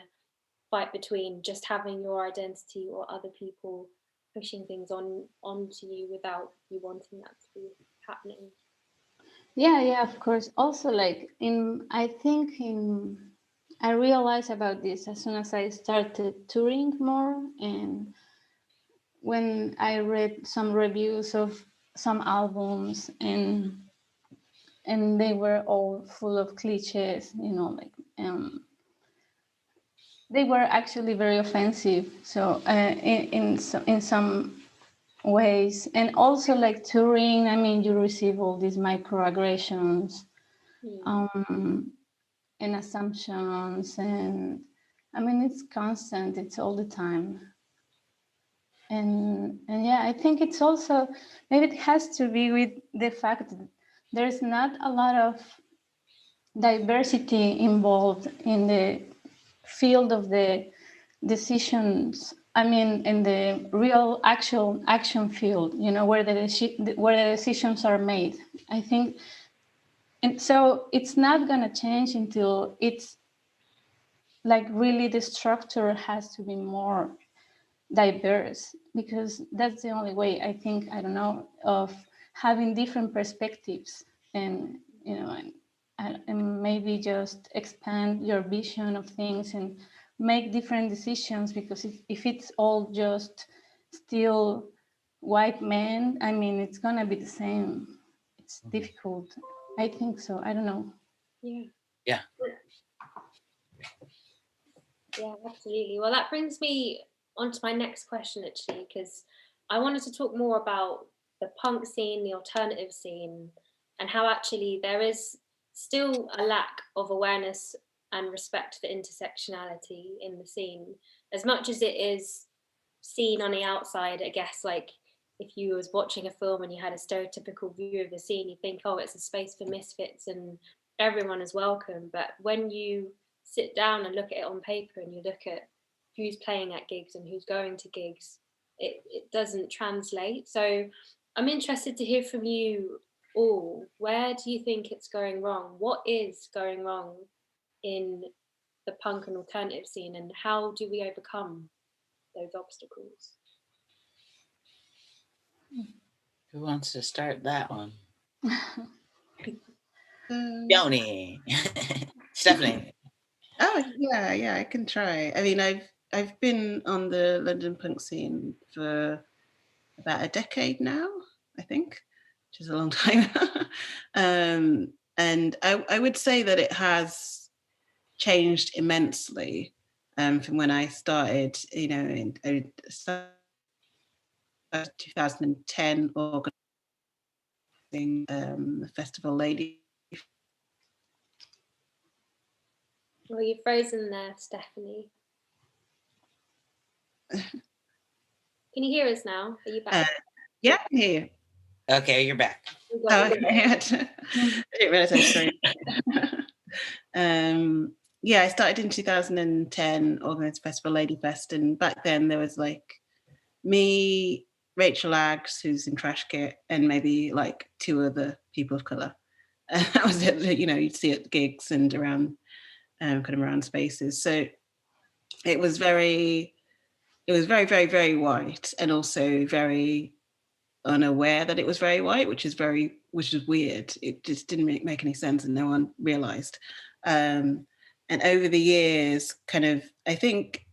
D: fight between just having your identity or other people pushing things onto you without you wanting that to be happening?
E: Yeah, of course. Also, like I realized about this as soon as I started touring more, and when I read some reviews of some albums, and they were all full of cliches, you know, like they were actually very offensive. So in some ways, and also like touring, I mean, you receive all these microaggressions. And assumptions, and I mean, it's constant, it's all the time. And yeah, I think it's also, maybe it has to be with the fact that there's not a lot of diversity involved in the field of the decisions. I mean, in the real actual action field, you know, where the decisions are made. I think. And so it's not going to change until it's like really the structure has to be more diverse, because that's the only way, I think, I don't know, of having different perspectives, and, you know, and maybe just expand your vision of things and make different decisions, because if it's all just still white men, I mean, it's going to be the same. It's difficult. I think so. I don't know.
F: Yeah,
D: absolutely. Well, that brings me on to my next question, actually, because I wanted to talk more about the punk scene, the alternative scene, and how actually there is still a lack of awareness and respect for intersectionality in the scene. As much as it is seen on the outside, I guess, like if you was watching a film and you had a stereotypical view of the scene, you think, oh, it's a space for misfits and everyone is welcome. But when you sit down and look at it on paper, and you look at who's playing at gigs and who's going to gigs, it doesn't translate. So I'm interested to hear from you all. Where do you think it's going wrong? What is going wrong in the punk and alternative scene, and how do we overcome those obstacles?
F: who wants to start that one? Joanie. Stephanie.
B: Oh yeah, I can try. I mean, I've been on the London punk scene for about a decade now, I think, which is a long time. And I would say that it has changed immensely from when I started, you know, in 2010, organizing the festival Lady.
D: Well, you're frozen there, Stephanie. Can you hear us now? Are you back?
B: Yeah, I can hear you.
F: Okay, you're back.
B: Oh, okay. I didn't realize I was sorry. Yeah, I started in 2010, organised Festival Lady Fest, and back then there was like me, Rachel Aggs, who's in Trash Kit, and maybe like 2 other people of colour. That was it. You'd see it at gigs and around kind of around spaces. So it was very, very, very white, and also very unaware that it was very white, which is weird. It just didn't make any sense, and no one realized. And over the years, kind of, I think,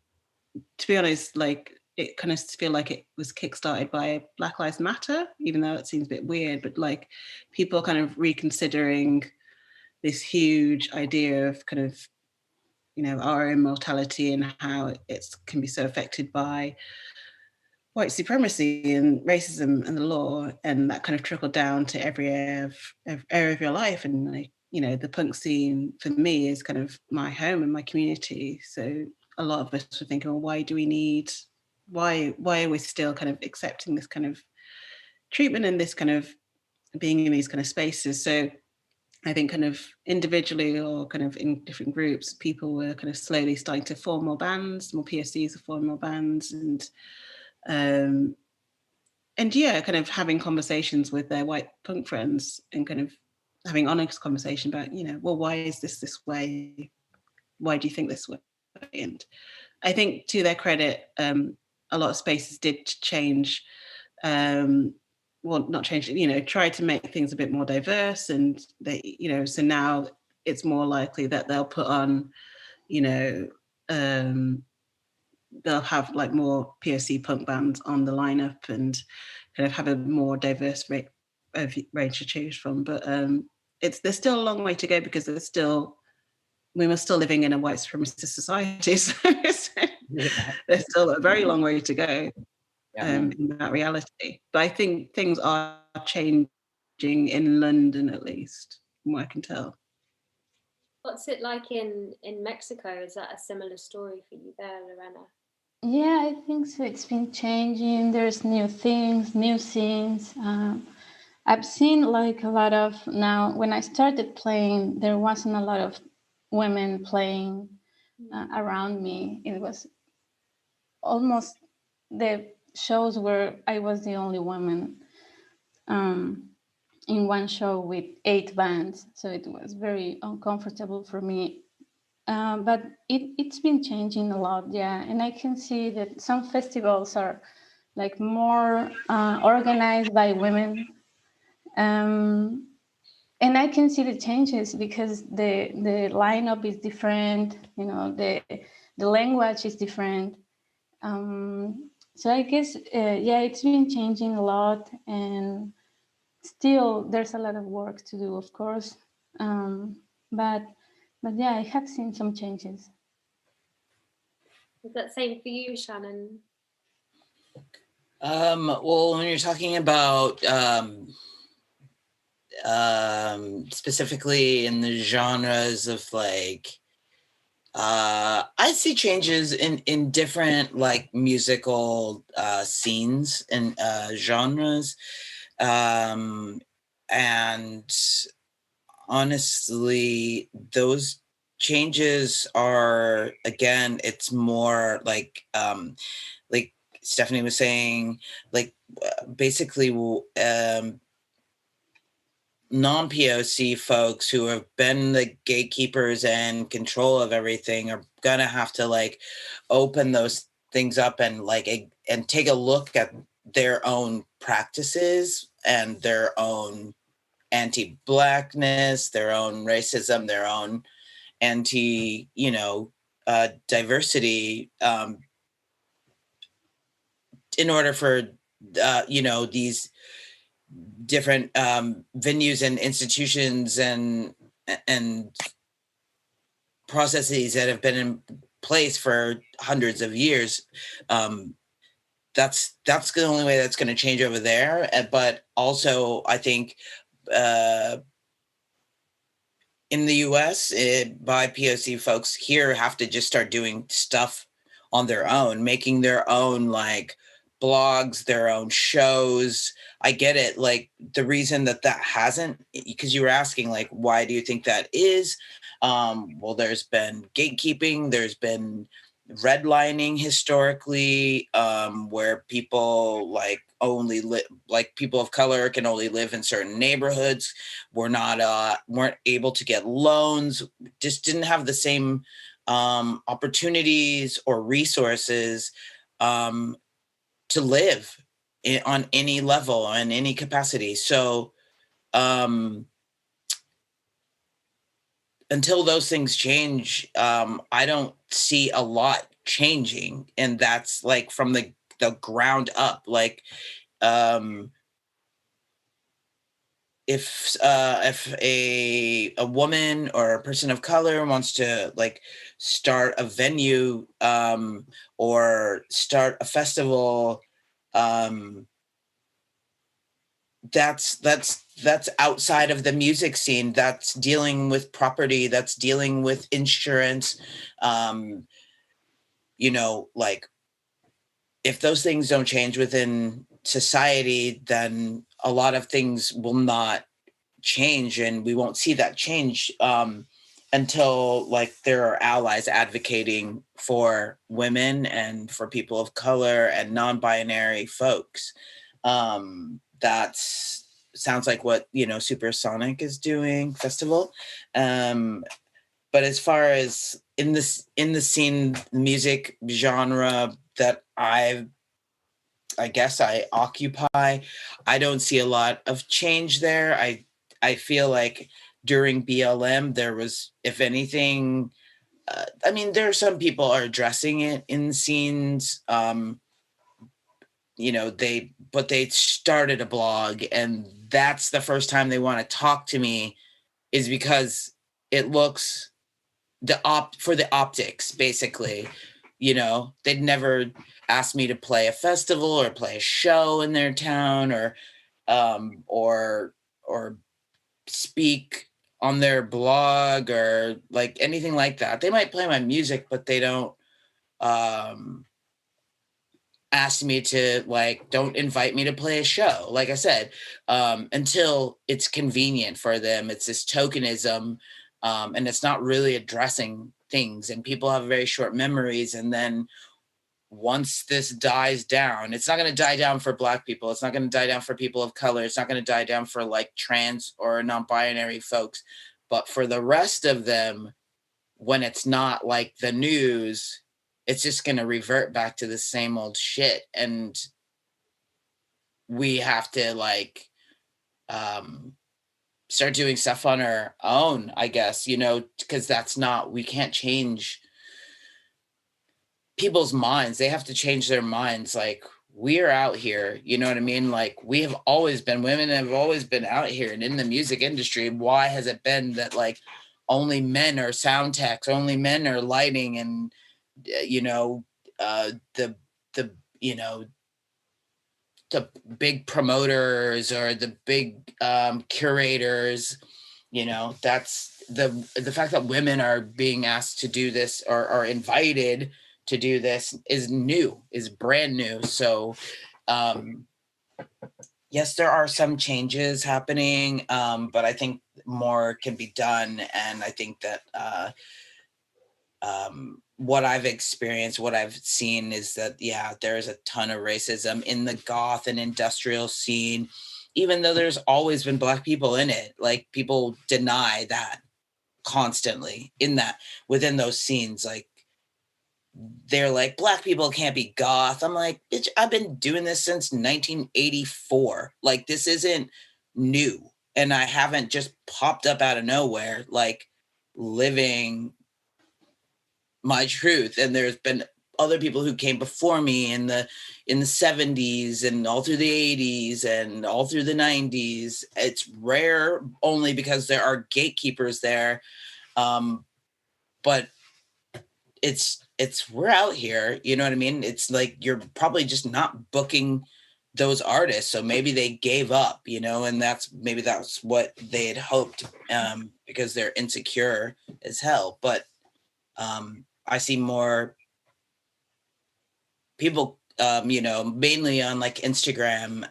B: to be honest, like, it kind of feel like it was kickstarted by Black Lives Matter, even though it seems a bit weird, but like people kind of reconsidering this huge idea of kind of, our immortality and how it can be so affected by white supremacy and racism and the law, and that kind of trickled down to every area of your life. And like, the punk scene for me is kind of my home and my community. So a lot of us were thinking, well, why are we still kind of accepting this kind of treatment and this kind of being in these kind of spaces? So I think kind of individually or kind of in different groups, people were kind of slowly starting to form more bands, more POCs are forming more bands, and yeah, kind of having conversations with their white punk friends and kind of having honest conversation about, well, why is this way? Why do you think this way? And I think, to their credit, a lot of spaces did change. Well, not change, try to make things a bit more diverse, and they, so now it's more likely that they'll put on, they'll have like more POC punk bands on the lineup and kind of have a more diverse range to choose from. But there's still a long way to go, because we were still living in a white supremacist society. So there's still a very long way to go in that reality. But I think things are changing in London, at least, from what I can tell.
D: What's it like in Mexico? Is that a similar story for you there, Lorena?
E: Yeah, I think so. It's been changing. There's new things, new scenes. I've seen like a lot of, now when I started playing, there wasn't a lot of women playing around me. It was almost the shows where I was the only woman in one show with 8 bands. So it was very uncomfortable for me. But it's been changing a lot, yeah. And I can see that some festivals are like more organized by women. And I can see the changes because the lineup is different, the language is different. So I guess, yeah, it's been changing a lot, and still there's a lot of work to do, of course. But yeah, I have seen some changes.
D: Is that same for you, Shannon?
F: Well, when you're talking about specifically in the genres of like, I see changes in different like musical scenes and genres, and honestly, those changes are, again, it's more like Stephanie was saying, like basically non-POC folks who have been the gatekeepers and control of everything are gonna have to like open those things up and like and take a look at their own practices and their own anti-Blackness, their own racism, their own anti, diversity, in order for, these different venues and institutions and processes that have been in place for hundreds of years. That's the only way that's going to change over there. But also, I think in the US, by POC folks here have to just start doing stuff on their own, making their own like blogs, their own shows. I get it. Like the reason that hasn't, because you were asking like, why do you think that is? Well, there's been gatekeeping, there's been redlining historically, where people like only like people of color can only live in certain neighborhoods. Weren't able to get loans, just didn't have the same opportunities or resources to live on any level, on any capacity. So until those things change, I don't see a lot changing. And that's like from the ground up. Like if a woman or a person of color wants to like start a venue or start a festival, that's outside of the music scene. That's dealing with property, that's dealing with insurance. You know, like if those things don't change within society, then a lot of things will not change, and we won't see that change until like there are allies advocating for women and for people of color and non-binary folks. That's sounds like what, you know, Supersonic is doing festival. But as far as in the scene music genre that I guess I occupy, I don't see a lot of change there. I feel like during BLM there was, if anything, I mean, there are some people are addressing it in scenes. You know, they started a blog, and that's the first time they want to talk to me, is because it looks for the optics, basically. You know, they'd never asked me to play a festival or play a show in their town or speak on their blog or like anything like that. They might play my music, but they don't ask me to, like, don't invite me to play a show. Like I said, until it's convenient for them. It's this tokenism, and it's not really addressing things, and people have very short memories. And then once this dies down, it's not going to die down for Black people. It's not going to die down for people of color. It's not going to die down for like trans or non-binary folks. But for the rest of them, when it's not like the news, it's just going to revert back to the same old shit. And we have to like start doing stuff on our own, I guess, you know, because we can't change people's minds. They have to change their minds. Like, we're out here, you know what I mean? Like, women have always been out here and in the music industry. Why has it been that like only men are sound techs, only men are lighting, and you know, the you know, the big promoters or the big curators? You know, that's the fact that women are being asked to do this or are invited to do this is brand new. So yes, there are some changes happening, but I think more can be done. And I think that what I've experienced, what I've seen is that, yeah, there is a ton of racism in the goth and industrial scene, even though there's always been Black people in it. Like, people deny that constantly within those scenes. Like, they're like, Black people can't be goth. I'm like, bitch, I've been doing this since 1984. Like, this isn't new. And I haven't just popped up out of nowhere, like, living my truth. And there's been other people who came before me in the 70s and all through the 80s and all through the 90s. It's rare only because there are gatekeepers there. But it's we're out here, you know what I mean? It's like, you're probably just not booking those artists, so maybe they gave up, you know, and that's what they had hoped, because they're insecure as hell. But I see more people, you know, mainly on like Instagram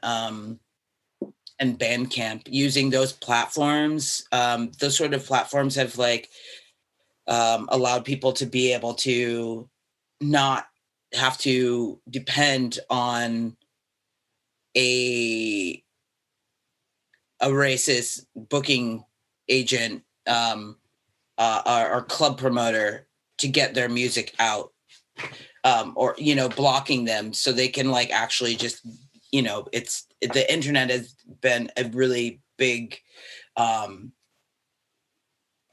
F: and Bandcamp, using those platforms. Those sort of platforms have like allowed people to be able to not have to depend on a racist booking agent or club promoter to get their music out, or, you know, blocking them so they can like actually just, you know, the internet has been a really big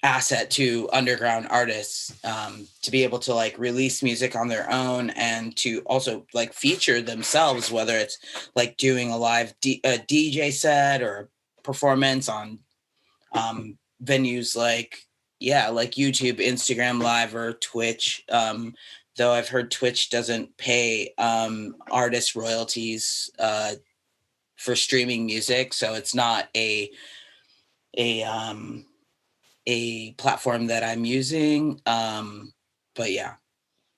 F: asset to underground artists, to be able to like release music on their own and to also like feature themselves, whether it's like doing a live DJ set or performance on venues like YouTube, Instagram Live, or Twitch. Though I've heard Twitch doesn't pay artist royalties for streaming music, so it's not a platform that I'm using. But yeah.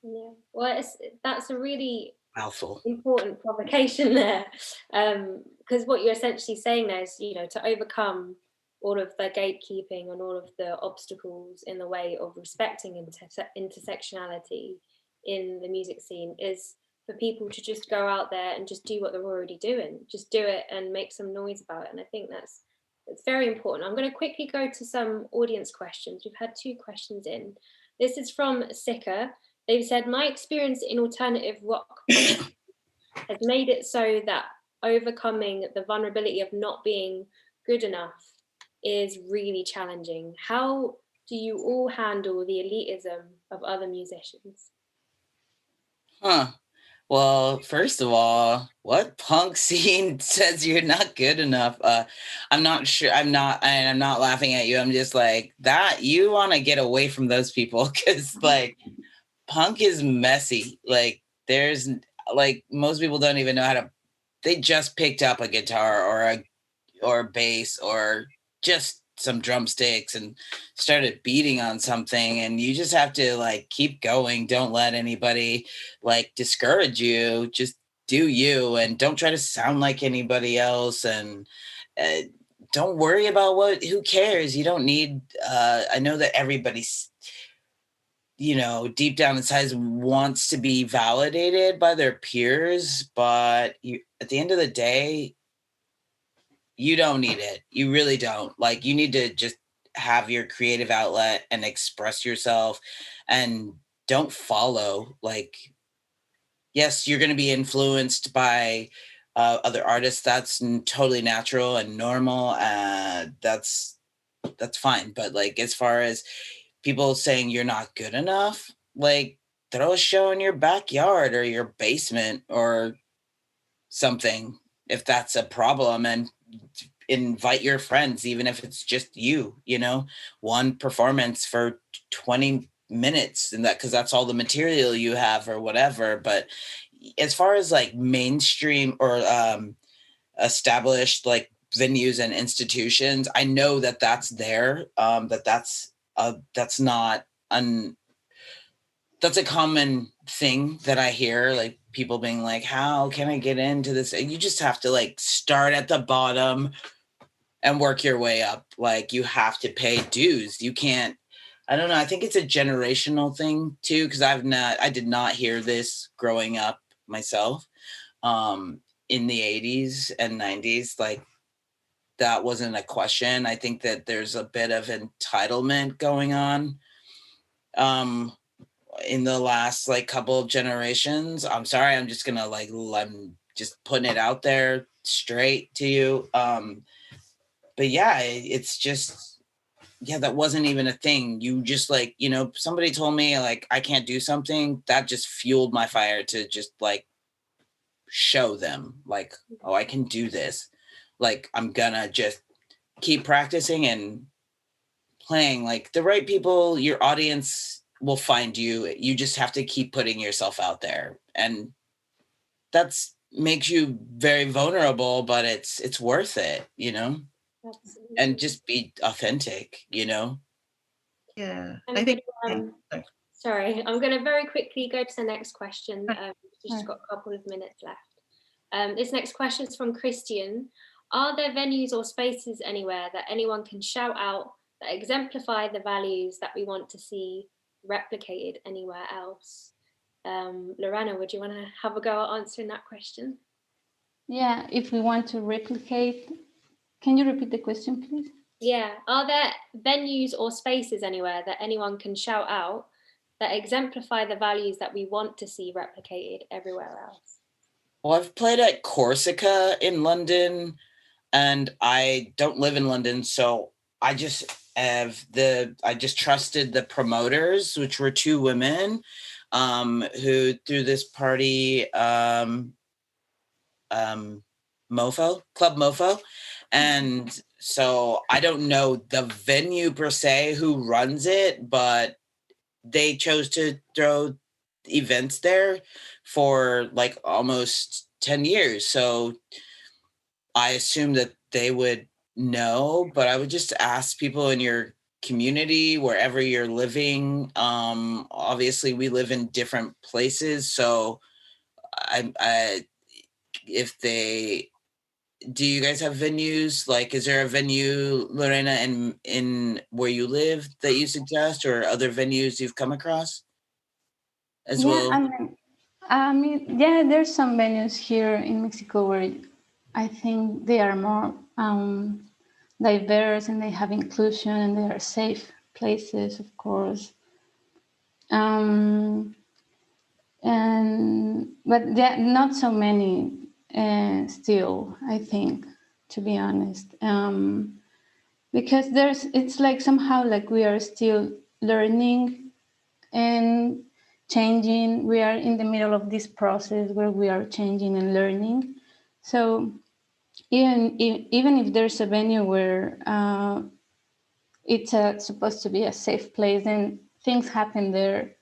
D: Yeah, well, that's a really
F: Mouthful.
D: important provocation there, because what you're essentially saying there is, you know, to overcome all of the gatekeeping and all of the obstacles in the way of respecting intersectionality in the music scene is for people to just go out there and just do what they're already doing, just do it and make some noise about it. And I think that's very important. I'm going to quickly go to some audience questions. We've had 2 questions in. This is from Sika. They've said, my experience in alternative rock has made it so that overcoming the vulnerability of not being good enough is really challenging. How do you all handle the elitism of other musicians?
F: Well, first of all, what punk scene says you're not good enough? I'm not sure. I'm not laughing at you. I'm just like, that you want to get away from those people, because like punk is messy. Like there's like most people don't even know how to. They just picked up a guitar or a bass or just some drumsticks and started beating on something, and you just have to like keep going. Don't let anybody like discourage you. Just do you, and don't try to sound like anybody else, and don't worry about who cares. You don't need I know that everybody's, you know, deep down inside wants to be validated by their peers, but at the end of the day, you don't need it. You really don't. Like, you need to just have your creative outlet and express yourself, and don't follow. Like, yes, you're going to be influenced by other artists. That's totally natural and normal. That's fine. But like, as far as people saying you're not good enough, like, throw a show in your backyard or your basement or something if that's a problem, and invite your friends, even if it's just you know, one performance for 20 minutes, and that, because that's all the material you have or whatever. But as far as like mainstream or established like venues and institutions, I know that that's there, that's not that's a common thing that I hear, like people being like, how can I get into this? You just have to like start at the bottom and work your way up. Like, you have to pay dues. You can't, I don't know. I think it's a generational thing too, because I did not hear this growing up myself. In the 80s and 90s, like, that wasn't a question. I think that there's a bit of entitlement going on in the last like couple of generations. I'm sorry, I'm just putting it out there straight to you. But yeah, it's just, yeah, that wasn't even a thing. You just like, you know, somebody told me like I can't do something, that just fueled my fire to just like show them like, oh, I can do this. Like, I'm gonna just keep practicing and playing. Like, the right people, your audience will find you. You just have to keep putting yourself out there, and that's makes you very vulnerable, but it's worth it, you know.
D: Absolutely.
F: And just be authentic, you know.
B: Yeah,
D: And
B: I think.
D: Sorry, I'm going to very quickly go to the next question. We've just got a couple of minutes left. This next question is from Christian. Are there venues or spaces anywhere that anyone can shout out that exemplify the values that we want to see replicated anywhere else? Lorena, would you want to have a go at answering that question?
E: Yeah, if we want to replicate, can you repeat the question, please?
D: Yeah, are there venues or spaces anywhere that anyone can shout out that exemplify the values that we want to see replicated everywhere else?
F: Well, I've played at Corsica in London, and I don't live in London, so I just trusted the promoters, which were two women, who threw this party, Club Mofo. And so I don't know the venue per se who runs it, but they chose to throw events there for like almost 10 years. So I assume that they would know, but I would just ask people in your community, wherever you're living. Obviously we live in different places. So do you guys have venues? Like, is there a venue, Lorena, in where you live that you suggest, or other venues you've come across as well?
E: Yeah, there's some venues here in Mexico where I think they are more diverse and they have inclusion and they are safe places, of course. But there are not so many still, I think, to be honest, because it's like somehow like we are still learning and changing. We are in the middle of this process where we are changing and learning. So even if there's a venue where it's supposed to be a safe place, then things happen there,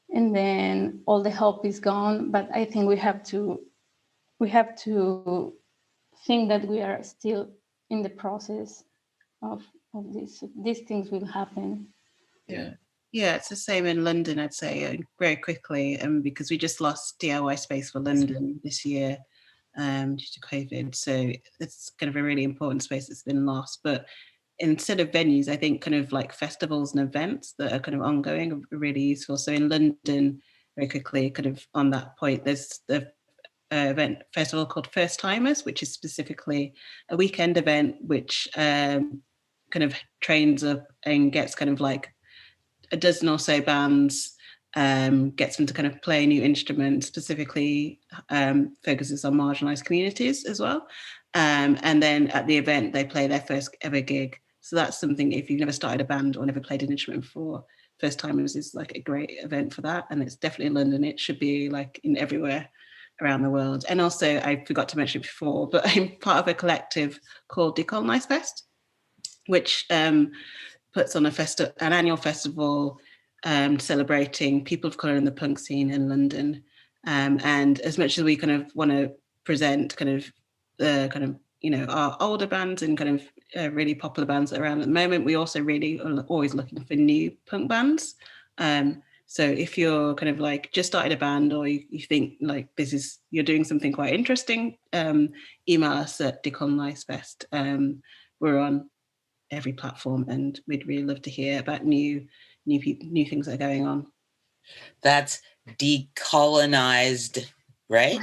E: and then all the hope is gone. But I think we have to think that we are still in the process of this. These things will happen.
B: Yeah, it's the same in London, I'd say, very quickly, because we just lost DIY space for London this year due to COVID. So it's kind of a really important space that's been lost. But instead of venues, I think kind of like festivals and events that are kind of ongoing are really useful. So in London, very quickly, kind of on that point, there's the festival called First Timers, which is specifically a weekend event which kind of trains up and gets kind of like a dozen or so bands, gets them to kind of play new instruments, specifically focuses on marginalized communities as well. And then at the event, they play their first ever gig. So that's something, if you've never started a band or never played an instrument before, First Timers is like a great event for that. And it's definitely in London. It should be like in everywhere around the world. And also, I forgot to mention it before, but I'm part of a collective called Decolonise Fest, which puts on an annual festival celebrating people of colour in the punk scene in London. And as much as we kind of want to present kind of our older bands and kind of really popular bands around at the moment, we also really are always looking for new punk bands. So if you're kind of like just started a band, or you think like you're doing something quite interesting, email us at Decolonise Fest. We're on every platform, and we'd really love to hear about new things that are going on.
F: That's decolonized, right?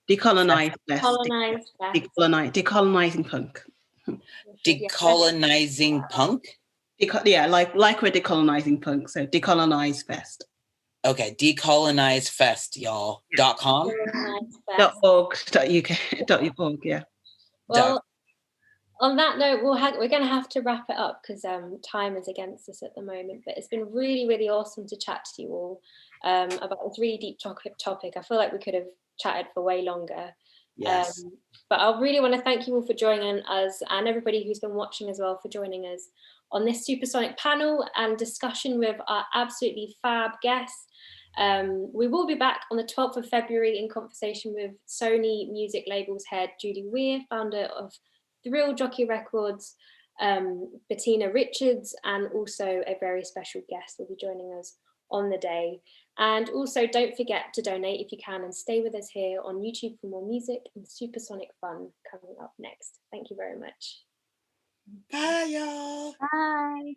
B: Decolonise Fest. Decolonizing punk.
F: Decolonizing punk?
B: Yeah, like we're decolonizing punk. So Decolonise Fest.
F: Okay, Decolonise Fest, y'all. .com?
B: .org.uk.org, yeah.
D: Well, on that note, we're going to have to wrap it up because time is against us at the moment. But it's been really, really awesome to chat to you all about this really deep topic. I feel like we could have chatted for way longer.
F: Yes.
D: But I really want to thank you all for joining us, and everybody who's been watching as well for joining us on this Supersonic panel and discussion with our absolutely fab guests. We will be back on the 12th of February in conversation with Sony Music Labels head Judy Weir, founder of Thrill Jockey Records, Bettina Richards, and also a very special guest will be joining us on the day. And also don't forget to donate if you can, and stay with us here on YouTube for more music and supersonic fun coming up next. Thank you very much.
F: Bye, y'all.
E: Bye.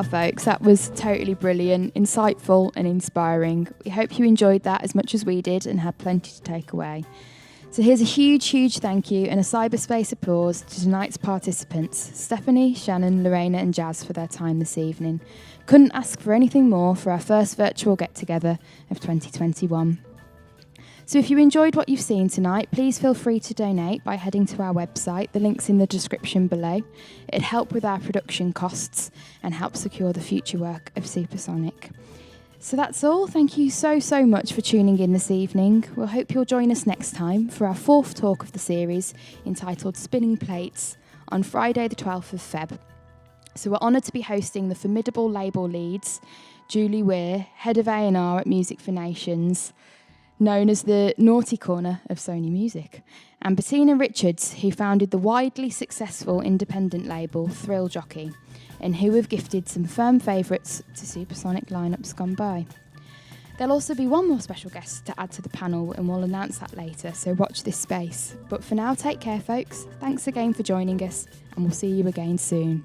A: Wow, folks, that was totally brilliant, insightful and inspiring. We hope you enjoyed that as much as we did and had plenty to take away. So here's a huge, huge thank you and a cyberspace applause to tonight's participants, Stephanie, Shannon, Lorena and Jazz, for their time this evening. Couldn't ask for anything more for our first virtual get-together of 2021. So if you enjoyed what you've seen tonight, please feel free to donate by heading to our website. The link's in the description below. It'd help with our production costs and help secure the future work of Supersonic. So that's all. Thank you so much for tuning in this evening. We'll hope you'll join us next time for our fourth talk of the series, entitled Spinning Plates, on Friday the 12th of Feb. So we're honoured to be hosting the formidable label leads, Julie Weir, Head of A&R at Music for Nations, known as the Naughty Corner of Sony Music, and Bettina Richards, who founded the widely successful independent label Thrill Jockey, and who have gifted some firm favourites to Supersonic lineups gone by. There'll also be one more special guest to add to the panel, and we'll announce that later, so watch this space. But for now, take care, folks. Thanks again for joining us, and we'll see you again soon.